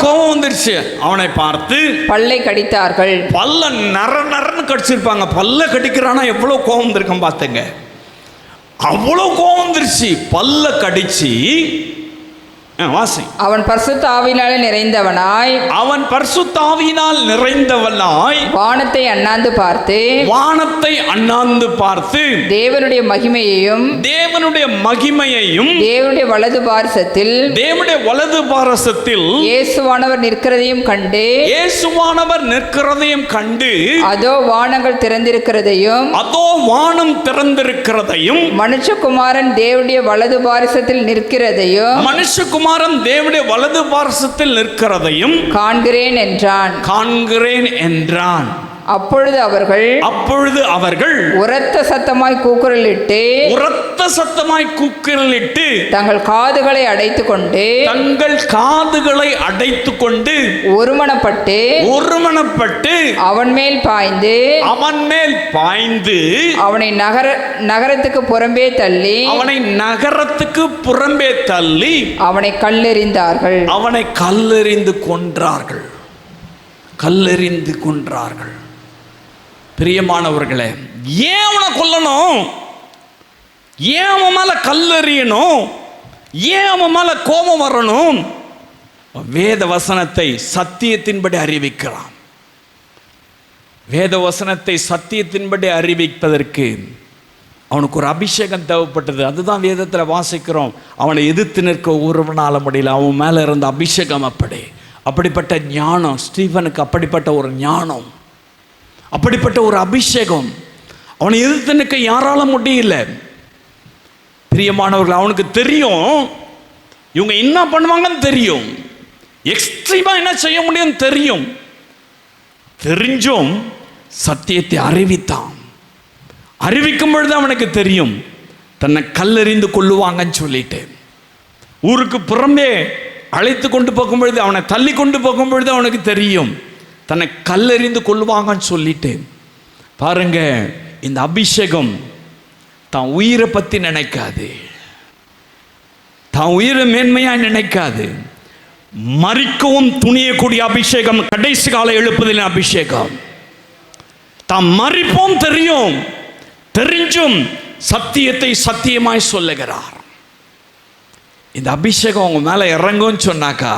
கோபம் வந்துருச்சு. அவனை பார்த்து பல்லை கடித்தார்கள். பல்ல நரன்னு கடிச்சிருப்பாங்க. பல்ல கடிக்கிறானா எவ்வளவு கோபம் வந்திருக்கும் பார்த்துங்க. அவ்வளவு கோபம் வந்துருச்சு, பல்ல கடிச்சு. வாசி. அவன் பரிசுத்த ஆவியினால் நிறைந்தவனாய் வானத்தை அண்ணாந்து பார்த்து தேவனுடைய மகிமையையும் தேவனுடைய வலது பாரசத்தில் இயேசுவானவர் நிற்கிறதையும் கண்டு அதோ வானம் திறந்திருக்கிறதையும் மனுஷகுமாரன் தேவனுடைய வலது பாரசத்தில் நிற்கிறதையும் தேவனுடைய வலது பார்சத்தில் நிற்கிறதையும் காண்கிறேன் என்றான். அப்பொழுது அவர்கள் உரத்த சத்தமாய் கூக்குரலிட்டு தங்கள் காதுகளை அடைத்துக்கொண்டு ஒருமனப்பட்டு அவன் மேல் பாய்ந்து அவனை நகரத்துக்கு புறம்பே தள்ளி அவனை கல்லெறிந்து கொன்றார்கள். பிரியமானவர்களே, ஏன் அவனை கொல்லணும்? ஏன் அவன் மேல கல்லெறியணும்? ஏன் அவன் மேல கோபம் வரணும்? வேத வசனத்தை சத்தியத்தின்படி அறிவிக்கிறான். வேத வசனத்தை சத்தியத்தின்படி அறிவிப்பதற்கு அவனுக்கு ஒரு அபிஷேகம் தேவைப்பட்டது. அதுதான் வேதத்தில் வாசிக்கிறோம். அவனை எதிர்த்து நிற்க ஒருவனால முடியல. அவன் மேலே இருந்த அபிஷேகம் அப்படிப்பட்ட ஞானம். ஸ்டீஃபனுக்கு அப்படிப்பட்ட ஒரு ஞானம், அப்படிப்பட்ட ஒரு அபிஷேகம். அவனை எதிர்த்து நிற்க யாரால முடியல. பிரியமானவர்கள், அவனுக்கு தெரியும் இவங்க என்ன பண்ணுவாங்கன்னு தெரியும், எக்ஸ்ட்ரீமா என்ன செய்ய முடியும் தெரியும். தெரிஞ்சும் சத்தியத்தை அறிவிக்கும் பொழுது அவனுக்கு தெரியும் தன்னை கல்லெறிந்து கொள்ளுவாங்கன்னு சொல்லிட்டு. ஊருக்கு புறம்பே அழைத்து கொண்டு போகும் பொழுது, அவனை தள்ளி கொண்டு போகும் பொழுது அவனுக்கு தெரியும் தன்னை கல்லெறிந்து கொள்ளுவாங்கன்னு சொல்லிட்டு. பாருங்க, இந்த அபிஷேகம் தான் உயிரை பற்றி நினைக்காது, தான் உயிரை மேன்மையாக நினைக்காது. மரிக்கவும் துணியக்கூடிய அபிஷேகம், கடைசி கால எழுப்புதலின் அபிஷேகம். தான் மரிப்போம் தெரிஞ்சும் சத்தியத்தை சத்தியமாய் சொல்லுகிறார். இந்த அபிஷேகம் உங்க மேல இறங்கும்னு சொன்னாக்கா,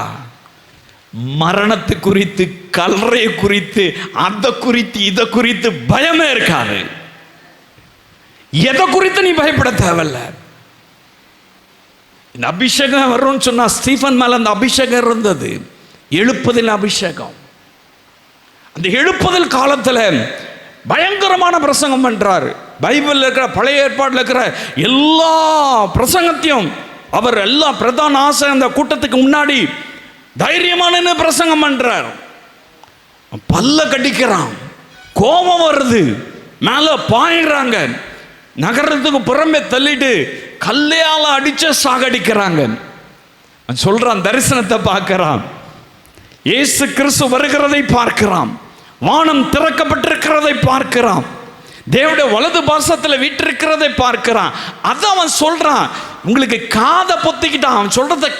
மரணத்தை குறித்து, கல்லறையை குறித்து, அதை குறித்து, இதை குறித்து பயமே இருக்காது. எதை குறித்து நீ பயப்பட தேவையில்ல. இந்த அபிஷேகம் வரும்னு சொன்னா, ஸ்டீஃபன் மேல அந்த அபிஷேகம் இருந்தது, எழுப்புதல் அபிஷேகம். அந்த எழுப்புதல் காலத்துல பயங்கரமான பிரசங்கம் பண்றாரு. பைபிள்ல இருக்கிற, பழைய ஏற்பாட்டில் இருக்கிற எல்லா பிரசங்கத்தையும் அவர் எல்லா பிரதான ஆசாரியர் அந்த கூட்டத்துக்கு முன்னாடி தைரியமான பிரசங்கம் பண்றார். பல்ல கடிக்கிறான், கோபம் வருது, மேல பாயிறாங்க, நகரத்துக்கு புறம்பே தள்ளிட்டு கல்லையால அடிச்ச சாகடிக்கிறாங்க. சொல்றான், தரிசனத்தை பார்க்கிறான், இயேசு கிறிஸ்து வருகிறதை பார்க்கிறான், வானம் திறக்கப்பட்டிருக்கிறதை பார்க்கிறான், தேவனுடைய வலது பாசத்தில் வீட்டிருக்கிறதை பார்க்கிறான். அதான் அவன் சொல்றான். உங்களுக்கு காதை பொத்திக்கிட்டான், அவன் சொல்றதை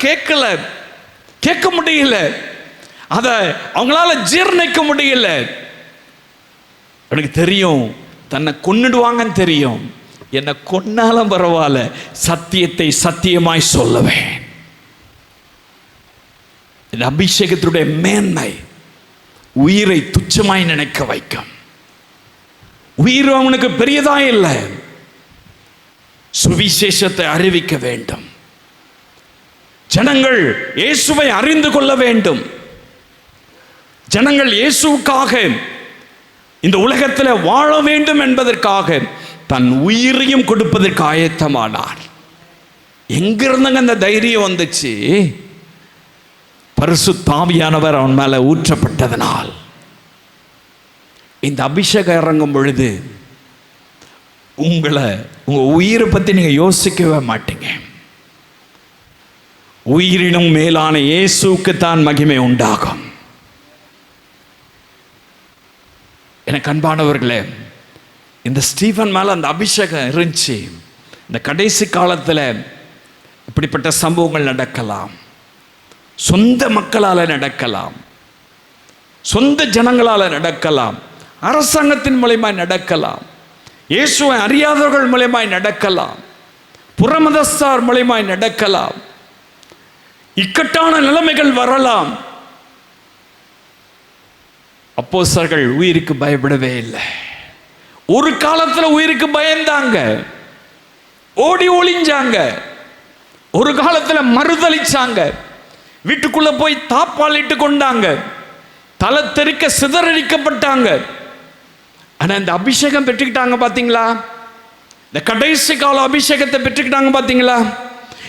கேட்க முடியல, அதை அவங்களால ஜீர்ணிக்க முடியல. எனக்கு தெரியும் தன்னை கொன்னுடுவாங்கன்னு தெரியும், என்னை கொன்னாலும் பரவாயில்ல, சத்தியத்தை சத்தியமாய் சொல்லுவேன். இந்த அபிஷேகத்தினுடைய மேன்மை உயிரை துச்சமாய் நினைக்க வைக்கும். உயிர் அவனுக்கு பெரியதா இல்லை, சுவிசேஷத்தை அறிவிக்க வேண்டும். ஜனங்கள் இயேசுவை அறிந்து கொள்ள வேண்டும். ஜனங்கள் இயேசுவுக்காக இந்த உலகத்தில் வாழ வேண்டும் என்பதற்காக தன் உயிரையும் கொடுப்பதற்கு ஆயத்தமானார். எங்கிருந்துங்க அந்த தைரியம் வந்துச்சு? பரிசுத்த ஆவியானவர் அவன் மேல ஊற்றப்பட்டதனால். இந்த அபிஷேகம் இறங்கும் பொழுது உங்க உயிரை பத்தி நீங்க யோசிக்கவே மாட்டீங்க. உயிரினும் மேலான இயேசுவுக்கு தான் மகிமை உண்டாகும். எனக்கு அன்பானவர்களே, இந்த ஸ்டீஃபன் மேல அந்த அபிஷேகம் இருந்துச்சு. இந்த கடைசி காலத்தில் இப்படிப்பட்ட சம்பவங்கள் நடக்கலாம். சொந்த மக்களால் நடக்கலாம், சொந்த ஜனங்களால் நடக்கலாம், அரசாங்கத்தின் மூலமாய் நடக்கலாம், இயேசுவை அறியாதவர்கள் மூலமாய் நடக்கலாம், புறமதஸ்தார் மூலமாய் நடக்கலாம். இக்கட்டான நிலைமைகள் வரலாம். அப்போஸ்தலர்கள் உயிருக்கு பயப்படவே இல்லை. ஒரு காலத்தில் உயிருக்கு பயந்தாங்க, ஓடி ஒளிஞ்சாங்க. ஒரு காலத்தில் மறுதளிச்சாங்க, வீட்டுக்குள்ள போய் தாப்பால் இட்டு கொண்டாங்க, தலை தெறிக்க சிதறடிக்கப்பட்டாங்க. ஆனா இந்த அபிஷேகம் பெற்றுக்கிட்டாங்க பாத்தீங்களா? இந்த கடைசி கால அபிஷேகத்தை பெற்றுக்கிட்டாங்க பாத்தீங்களா?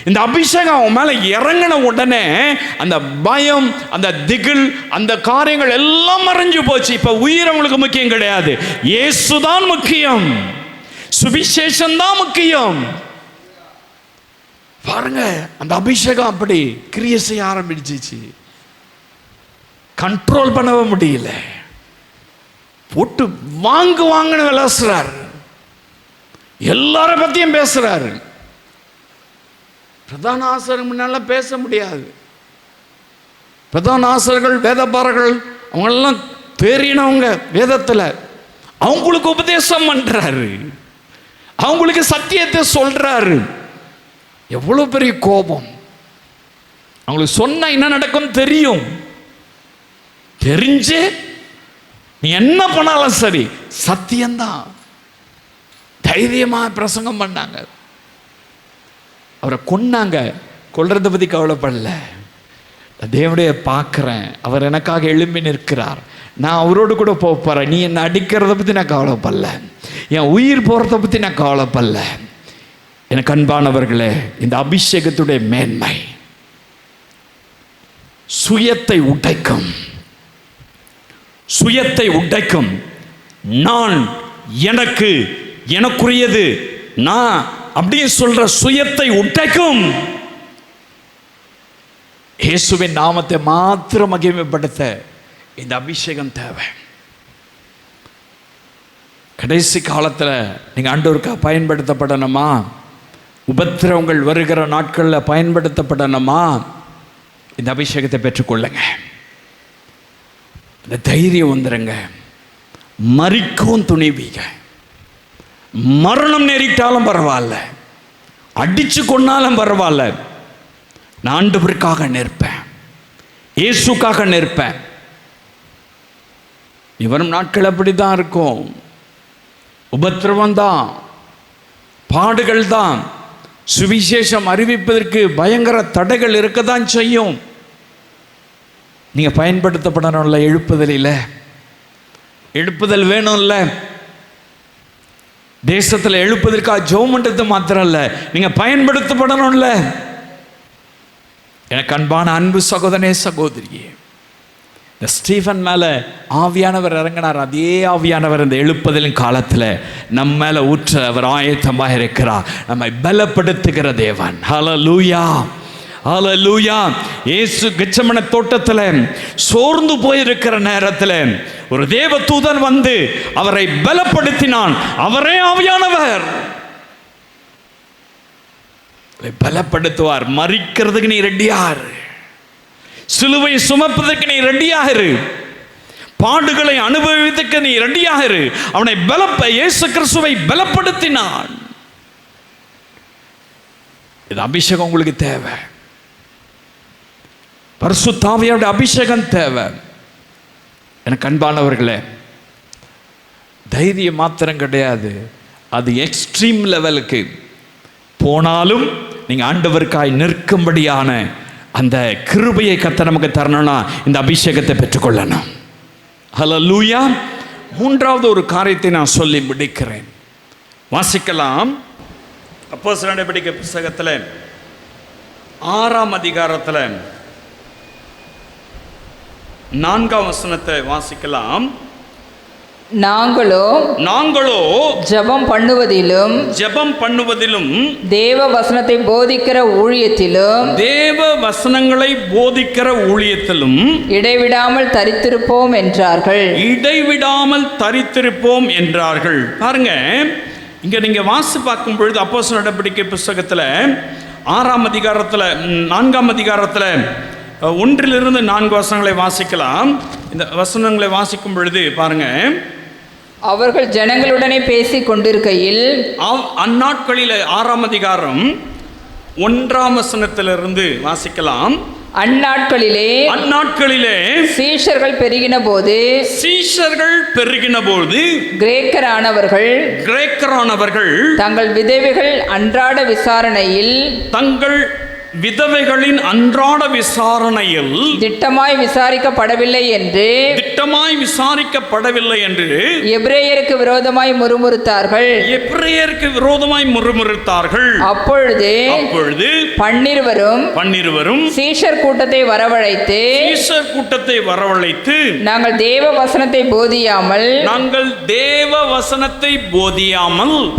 இந்த அபிஷேகம் அவன் மேல இறங்கின உடனே அந்த பயம், அந்த திகில், அந்த காரியங்கள் எல்லாம் மறைஞ்சு போச்சு. இப்ப உயிர் அவங்களுக்கு முக்கியம் கிடையாது, இயேசுதான் முக்கியம், சுவிசேஷம் தான் முக்கியம். பாருங்க, அந்த அபிஷேகம் அப்படி கிரியை செய்ய ஆரம்பிச்சிச்சு. கண்ட்ரோல் பண்ணவே முடியல. போட்டு வாங்குன்னு விளாசுறாரு, எல்லார பத்தியும் பேசுறாரு. பிரதான ஆசிரியர் முன்னால பேச முடியாது. பிரதான ஆசிரியர்கள், வேதபாரர்கள், அவங்கெல்லாம் தேறினவங்க வேதத்துல. அவங்களுக்கு உபதேசம் பண்றாரு, அவங்களுக்கு சத்தியத்தை சொல்றாரு. எவ்வளவு பெரிய கோபம்! அவங்களுக்கு சொன்ன என்ன நடக்கும் தெரியும். தெரிஞ்சு நீ என்ன பண்ணாலும் சரி சத்தியம்தான். தைரியமா பிரசங்கம் பண்ணாங்க. அவரை கொன்னாங்க, கொல்றதை பத்தி கவலைப்படல. தேவனுடைய பார்க்கிறேன், அவர் எனக்காக எழும்பி நிற்கிறார், நான் அவரோடு கூட போறேன். நீ என்ன அடிக்கிறத பத்தி நான் கவலைப்படல, என் உயிர் போறதை பத்தி நான் கவலைப்படல. எனக்கு அன்பானவர்களே, இந்த அபிஷேகத்துடைய மேன்மை சுயத்தை உடைக்கும், சுயத்தை உடைக்கும். நான், எனக்கு, எனக்குரியது, நான் அப்படின்னு சொல்ற சுயத்தை உடைக்கும். இயேசுவின் நாமத்தை மாத்திரம் மகிமைப்படுத்த இந்த அபிஷேகம் தேவை. கடைசி காலத்தில் நீங்க ஆண்டவருக்கா பயன்படுத்தப்படணுமா? உபத்திரவங்கள் வருகிற நாட்களில் பயன்படுத்தப்படணுமா? இந்த அபிஷேகத்தை பெற்றுக்கொள்ளுங்க. இந்த தைரியம் வந்துருங்க. மரிக்கவும் துணிவீங்க. மரணம் நேரிட்டாலும் பரவாயில்ல, அடிச்சு கொண்டாலும் பரவாயில்ல, நான் ஆண்டவருக்காக நிற்பேன், இயேசுக்காக நிற்பேன். வரும் நாட்கள் அப்படிதான் இருக்கும். உபத்திரவம் தான், பாடுகள் தான். சுவிசேஷம் அறிவிப்பதற்கு பயங்கர தடைகள் இருக்கத்தான் செய்யும். நீங்க பயன்படுத்தப்படணும்ல, எழுப்புதல் வேணும்ல. தேசத்தில் எழுப்பதற்காக ஜெபம் பண்றது மாத்திரம் இல்ல, நீங்க பயன்படுத்தப்படணும்ல. எனக்கு அன்பான அன்பு சகோதரனே, சகோதரியே, இந்த ஸ்டீஃபன் மேல ஆவியானவர் இறங்கினார். அதே ஆவியானவர் இந்த எழுப்புதலின் காலத்தில் நம்ம மேல ஊற்ற அவர் ஆயத்தமாக இருக்கிறார். நம்மை பலப்படுத்துகிற தேவன். ஹல்லேலூயா, ஹல்லேலூயா. இயேசு கெத்செமனே தோட்டத்தில் சோர்ந்து போயிருக்கிற நேரத்தில் ஒரு தேவ தூதன் வந்து அவரை பலப்படுத்தினான். அவரே ஆவியானவர் பலப்படுத்துவார். மரிக்கிறதுக்கு நீ ரெடியாரு, சிலுவை சுமப்பதற்கு நீ ரெடியாகிரு, பாடுகளை அனுபவித்தற்கு நீ ரெடியாகிரு. அவனை இயேசு கிறிஸ்துவை பலப்படுத்தினான். இது அபிஷேகம் உங்களுக்கு தேவை. பரிசுத்த ஆவியானவருடைய அபிஷேகம் தேவை. எனக்கு அன்பானவர்களே, தைரியம் மாத்திரம் கிடையாது, அது எக்ஸ்ட்ரீம் லெவலுக்கு போனாலும் நீங்க ஆண்டவருக்காய் நிற்கும்படியான அந்த கிருபையை கர்த்தர் நமக்கு தரணும்னா இந்த அபிஷேகத்தை பெற்றுக்கொள்ளணும். ஹல்லேலூயா. மூன்றாவது ஒரு காரியத்தை நான் சொல்லி முடிக்கிறேன். வாசிக்கலாம். அப்போஸ்தலர் நடவடிக்கை புத்தகத்தில் 6ஆம் அதிகாரத்தில் 4ஆம் வசனத்தை வாசிக்கலாம். நாங்களோ ஜெபம் பண்ணுவதிலும் தேவ வசனத்தை போதிக்கிற ஊழியத்திலும் இடைவிடாமல் தரித்திருப்போம் என்றார்கள். பாருங்க, இங்க நீங்க வாசி பார்க்கும் பொழுது அப்போஸ்தலர் நடவடிக்கை புத்தகத்தில் 6ஆம் அதிகாரத்தில் 4ஆம் அதிகாரத்தில் 1-4 வசனங்களை வாசிக்கலாம். இந்த வசனங்களை வாசிக்கும் பொழுது பாருங்க, அவர்கள் ஜனங்களுடனே பேசிக் கொண்டிருக்கையில், அந்நாட்களில் 6ஆம் அதிகாரம் 1ஆம் வசனத்திலிருந்து வாசிக்கலாம். அந்நாட்களிலே சீஷர்கள் பெருகின போது கிரேக்கரானவர்கள் தங்கள் விதவைகளின் அன்றாட விசாரணையில் திட்டமாய் விசாரிக்கப்படவில்லை என்று எபிரேயருக்கு விரோதமாய் முறுமுறுத்தார்கள். அப்பொழுது 12 சீஷர் கூட்டத்தை வரவழைத்து நாங்கள் தேவ வசனத்தை போதியாமல்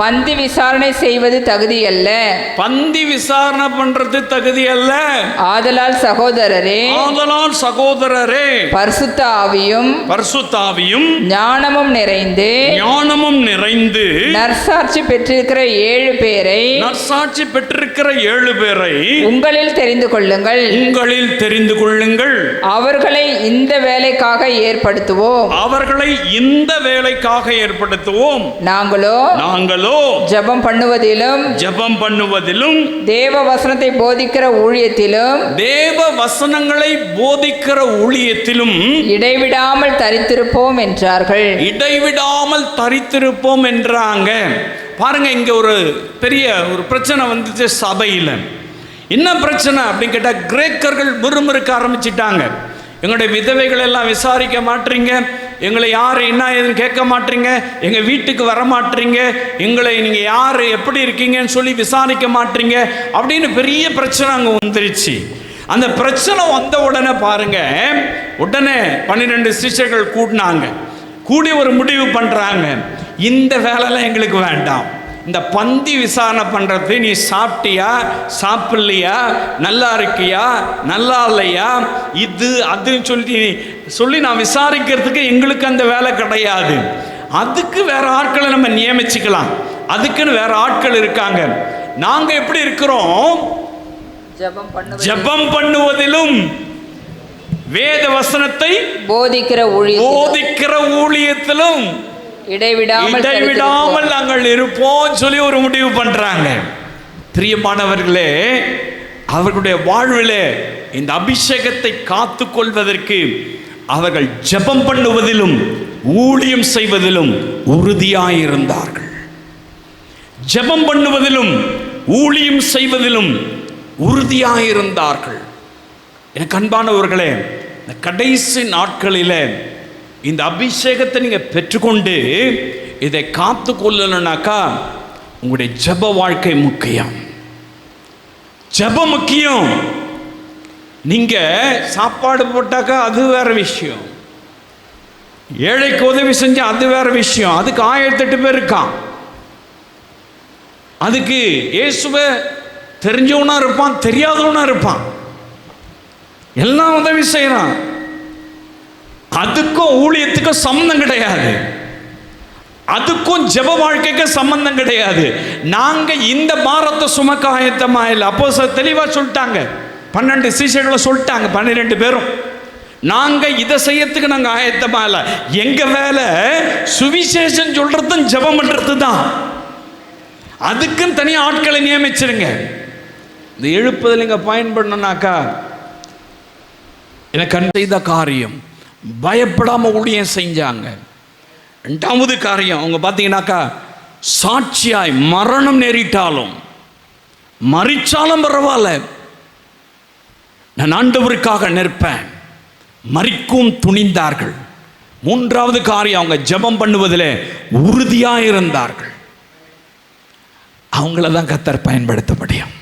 பந்தி விசாரணை செய்வது தகுதியல்ல. பந்தி விசாரணை பண்றது தகுதி அல்ல. ஆதலால் சகோதரரே பரிசுத்த ஆவியும் ஞானமும் நிறைந்து நற்சாட்சி பெற்றிருக்கிற 7 பேரை உங்களில் தெரிந்து கொள்ளுங்கள். அவர்களை இந்த வேலைக்காக ஏற்படுத்துவோம். நாங்களோ ஜெபம் பண்ணுவதிலும் தேவ வசனத்தை போதிக்கிற ஊழியத்திலும் இடைவிடாமல் தரித்திருப்போம் என்றாங்க. பாருங்க, இங்க ஒரு பெரிய ஒரு பிரச்சனை வந்துச்சு சபையில். என்ன பிரச்சனை அப்படின்னு கேட்டா, கிரேக்கர்கள் முறுமுறுக்க ஆரம்பிச்சிட்டாங்க. எங்களுடைய விதவைகள் எல்லாம் விசாரிக்க மாட்டீங்க, எங்களை யார் என்ன ஏதுன்னு கேட்க மாட்டீங்க, எங்கள் வீட்டுக்கு வர மாட்டீங்க, எங்களை நீங்கள் யார் எப்படி இருக்கீங்கன்னு சொல்லி விசாரிக்க மாட்டீங்க அப்படின்னு பெரிய பிரச்சனை அங்கே வந்துருச்சு. அந்த பிரச்சனை வந்த உடனே பாருங்க, உடனே 12 சீஷர்கள் கூடி ஒரு முடிவு பண்ணுறாங்க. இந்த வேலைலாம் எங்களுக்கு வேண்டாம். இந்த பந்தி விசாரணை பண்ணுறது, நீ சாப்பிட்டியா சாப்பிட்லையா, நல்லா இருக்கியா நல்லா இல்லையா, இது அதுன்னு சொல்லி நான் விசாரிக்கிறதுக்கு எங்களுக்கு அந்த வேலை கிடையாது. அதுக்கு வேற ஆட்களை நம்ம நியமிச்சுக்கலாம். அதுக்குன்னு வேற ஆட்கள் இருக்காங்க. நாங்கள் எப்படி இருக்கிறோம்? ஜெபம் பண்ணுவதிலும் வேத வசனத்தை போதிக்கிற ஊழியத்திலும் இடைவிடாமல் நாங்கள் இருப்போம் சொல்லி ஒரு முடிவு பண்றாங்க. பிரியமானவர்களே, அவர்களுடைய வாழ்விலே இந்த அபிஷேகத்தை காத்து கொள்வதற்கு அவர்கள் ஜெபம் பண்ணுவதிலும் ஊழியம் செய்வதிலும் உறுதியாயிருந்தார்கள். ஜெபம் பண்ணுவதிலும் ஊழியம் செய்வதிலும் உறுதியாயிருந்தார்கள். எனக்கு அன்பானவர்களே, இந்த கடைசி நாட்களில் இந்த அபிஷேகத்தை நீங்க பெற்றுக்கொண்டு இதை காத்து கொள்ளணும்னாக்கா உங்களுடைய ஜெப வாழ்க்கை முக்கியம். ஜெபம் முக்கியம். நீங்க சாப்பாடு போட்டாக்கா அது வேற விஷயம், ஏழைக்கு உதவி செஞ்சா அது வேற விஷயம். அதுக்கு 1008 பேர் இருக்கான். அதுக்கு இயேசுவை தெரிஞ்சவனா இருப்பான், தெரியாதவனா இருப்பான், எல்லாம் உதவி செய்யறான். அதுக்கும் ஊழியத்துக்கும் சம்பந்தம் கிடையாது. அதுக்கும் ஜெப வாழ்க்கைக்கு சம்பந்தம் கிடையாது. நாங்க இந்த பாரத்தை சுமக்க ஆயத்தமா இல்லை. அப்போஸ்தலர் தெளிவா சொல்லிட்டாங்க. 12 சீஷர்களை சொல்லிட்டாங்க, 12 பேரும் நாங்க இதை செய்யறதுக்கு நாங்க ஆயத்தமா இல்லை. எங்க வேலை சுவிசேஷம் சொல்றதும் ஜெபம் பண்றது தான். அதுக்குன்னு தனியாக ஆட்களை நியமிச்சிருங்க. இந்த எழுப்புதல் இங்க பயன்படணும்னாக்கா எனக்கு செய்த காரியம் பயப்படாம ஊழியம் செஞ்சாங்க. 2வது காரியம் அவங்க பார்த்தீங்கன்னாக்கா, சாட்சியாய் மரணம் நேரிட்டாலும் மரிச்சாலும் பரவாயில்ல, நான் ஆண்டவருக்காக நிற்பேன். மரிக்கும் துணிந்தார்கள். மூன்றாவது காரியம், அவங்க ஜெபம் பண்ணுவதில் உறுதியாக இருந்தார்கள். அவங்கள தான் கர்த்தர் பயன்படுத்த முடியும்.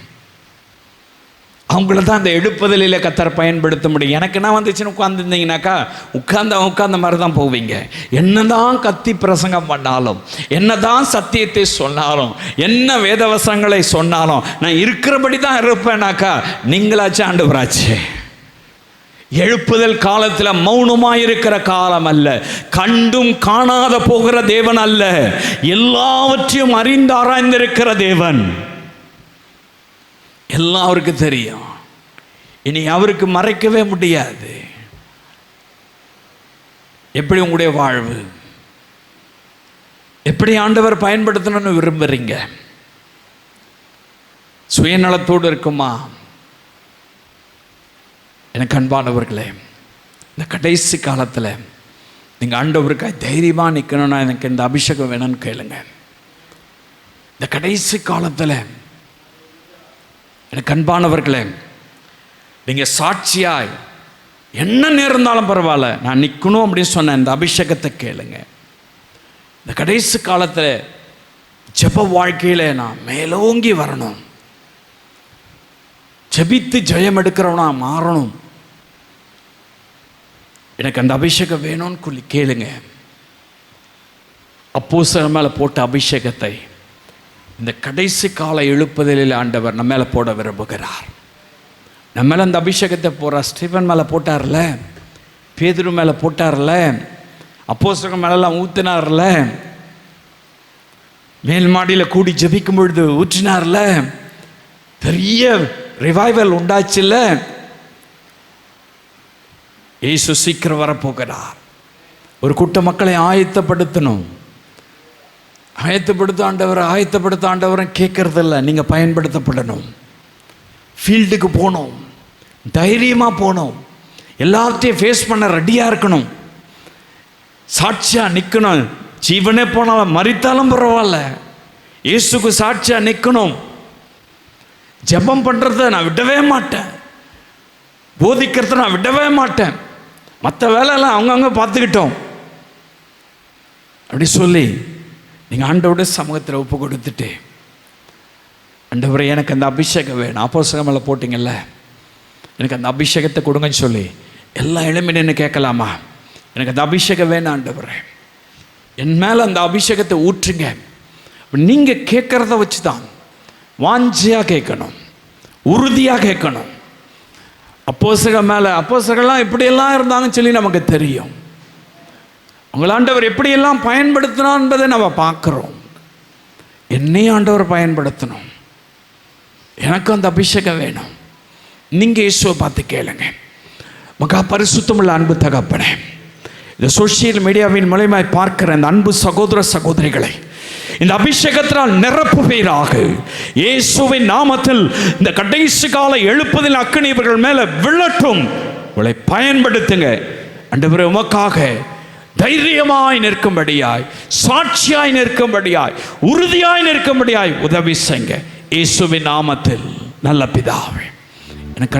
அவங்கள தான் அந்த எழுப்புதலில் கர்த்தர் பயன்படுத்த முடியும். எனக்கு என்ன வந்துச்சுன்னு உட்காந்துருந்தீங்கன்னாக்கா உட்கார்ந்த மாதிரி தான் போவீங்க. என்னதான் கத்தி பிரசங்கம் பண்ணாலும், என்னதான் சத்தியத்தை சொன்னாலும், என்ன வேதவசங்களை சொன்னாலும், நான் இருக்கிறபடி தான் இருப்பேனாக்கா நீங்களாச்சு ஆண்டவராச்சு. எழுப்புதல் காலத்தில் மௌனமாக இருக்கிற காலம் அல்ல. கண்டும் காணாத போகிற தேவன் அல்ல, எல்லாவற்றையும் அறிந்து ஆராய்ந்திருக்கிற தேவன். எல்லாம் அவருக்கு தெரியும். இனி அவருக்கு மறைக்கவே முடியாது. எப்படி உங்களுடைய வாழ்வு, எப்படி ஆண்டவர் பயன்படுத்தணும்னு விரும்புறீங்க? சுயநலத்தோடு இருக்குமா? எனக்கு அன்பானவர்களே, இந்த கடைசி காலத்தில் நீங்கள் ஆண்டவருக்காக தைரியமாக நிற்கணும்னா எனக்கு இந்த அபிஷேகம் வேணும்னு கேளுங்க. இந்த கடைசி காலத்தில் எனக்கு அன்பானவர்களே, நீங்கள் சாட்சியாய் என்ன நேர்ந்தாலும் பரவாயில்ல நான் நிற்கணும் அப்படின்னு சொன்ன இந்த அபிஷேகத்தை கேளுங்க. இந்த கடைசி காலத்தில் ஜெப வாழ்க்கையில் நான் மேலோங்கி வரணும், ஜெபித்து ஜெயம் எடுக்கிறவனா மாறணும். எனக்கு அந்த அபிஷேகம் வேணும்னு கேளுங்க. அப்போஸ்தலர் மேலே போட்ட அபிஷேகத்தை இந்த கடைசி கால எழுப்புதலில் ஆண்டவர் நம்ம மேலே போட விரும்புகிறார். நம்ம மேலே அந்த அபிஷேகத்தை போகிறார். ஸ்டீஃபன் மேலே போட்டார்ல, பேதுரு மேலே போட்டார்ல, அப்போஸ்தலர் மேலெல்லாம் ஊற்றினார்ல, மேல் மாடியில் கூடி ஜெபிக்கும் பொழுது ஊற்றினார்ல, பெரிய ரிவைவல் உண்டாச்சுல்ல. இயேசு சீக்கிரம் வரப்போகிறார். ஒரு கூட்ட மக்களை ஆயத்தப்படுத்தணும். ஆயத்தப்படுத்த ஆண்டவரை கேட்கறதில்ல. நீங்கள் பயன்படுத்தப்படணும். ஃபீல்டுக்கு போகணும், தைரியமாக போகணும், எல்லாத்தையும் ஃபேஸ் பண்ண ரெடியாக இருக்கணும், சாட்சியாக நிற்கணும். ஜீவனே போனாலும் மரித்தாலும் பரவாயில்ல, இயேசுக்கு சாட்சியாக நிற்கணும். ஜெபம் பண்ணுறத நான் விடவே மாட்டேன், போதிக்கிறத நான் விடவே மாட்டேன், மற்ற வேலையெல்லாம் அவங்கவுங்க பார்த்துக்கிட்டோம் அப்படி சொல்லி நீங்கள் ஆண்டவருடைய சமூகத்தில் ஒப்பு கொடுத்துட்டு, ஆண்டவரே எனக்கு அந்த அபிஷேகம் வேணும். அப்போஸ்தலர் மேலே போட்டிங்கல்ல, எனக்கு அந்த அபிஷேகத்தை கொடுங்கன்னு சொல்லி எல்லா இளமையினு கேட்கலாமா? எனக்கு அந்த அபிஷேகம் வேணும் ஆண்டவரே, என் மேலே அந்த அபிஷேகத்தை ஊற்றுங்க. நீங்கள் கேட்குறத வச்சு தான் வாஞ்சியாக கேட்கணும், உறுதியாக கேட்கணும். அப்போஸ்தலர் மேலே அப்போஸ்தலர்லாம் இப்படியெல்லாம் இருந்தாங்கன்னு சொல்லி நமக்கு தெரியும். உங்கள் ஆண்டவர் எப்படியெல்லாம் பயன்படுத்தணும் என்பதை நம்ம பார்க்குறோம். என்னையும் ஆண்டவர் பயன்படுத்தணும், எனக்கு அந்த அபிஷேகம் வேணும். நீங்கள் இயேசுவை பார்த்து கேளுங்க. மகா பரிசுத்தமுள்ள அன்பு தகப்பனே, இந்த சோசியல் மீடியாவின் மூலமாய் பார்க்கிற இந்த அன்பு சகோதர சகோதரிகளை இந்த அபிஷேகத்தினால் நிரப்புவீராக. இயேசுவின் நாமத்தில் இந்த கடைசி கால எழுப்புதல் அக்கினி இவர்கள் மேலே விழட்டும். உங்களை பயன்படுத்துங்க ஆண்டவரே. உமக்காக தைரியமாய் நிற்கும்படியாய், சாட்சியாய் நிற்கும்படியாய், உறுதியாய் நிற்கும்படியாய் உதவி செய்யுங்க. இயேசுவின் நாமத்தில் நல்ல பிதாவே. எனக்கு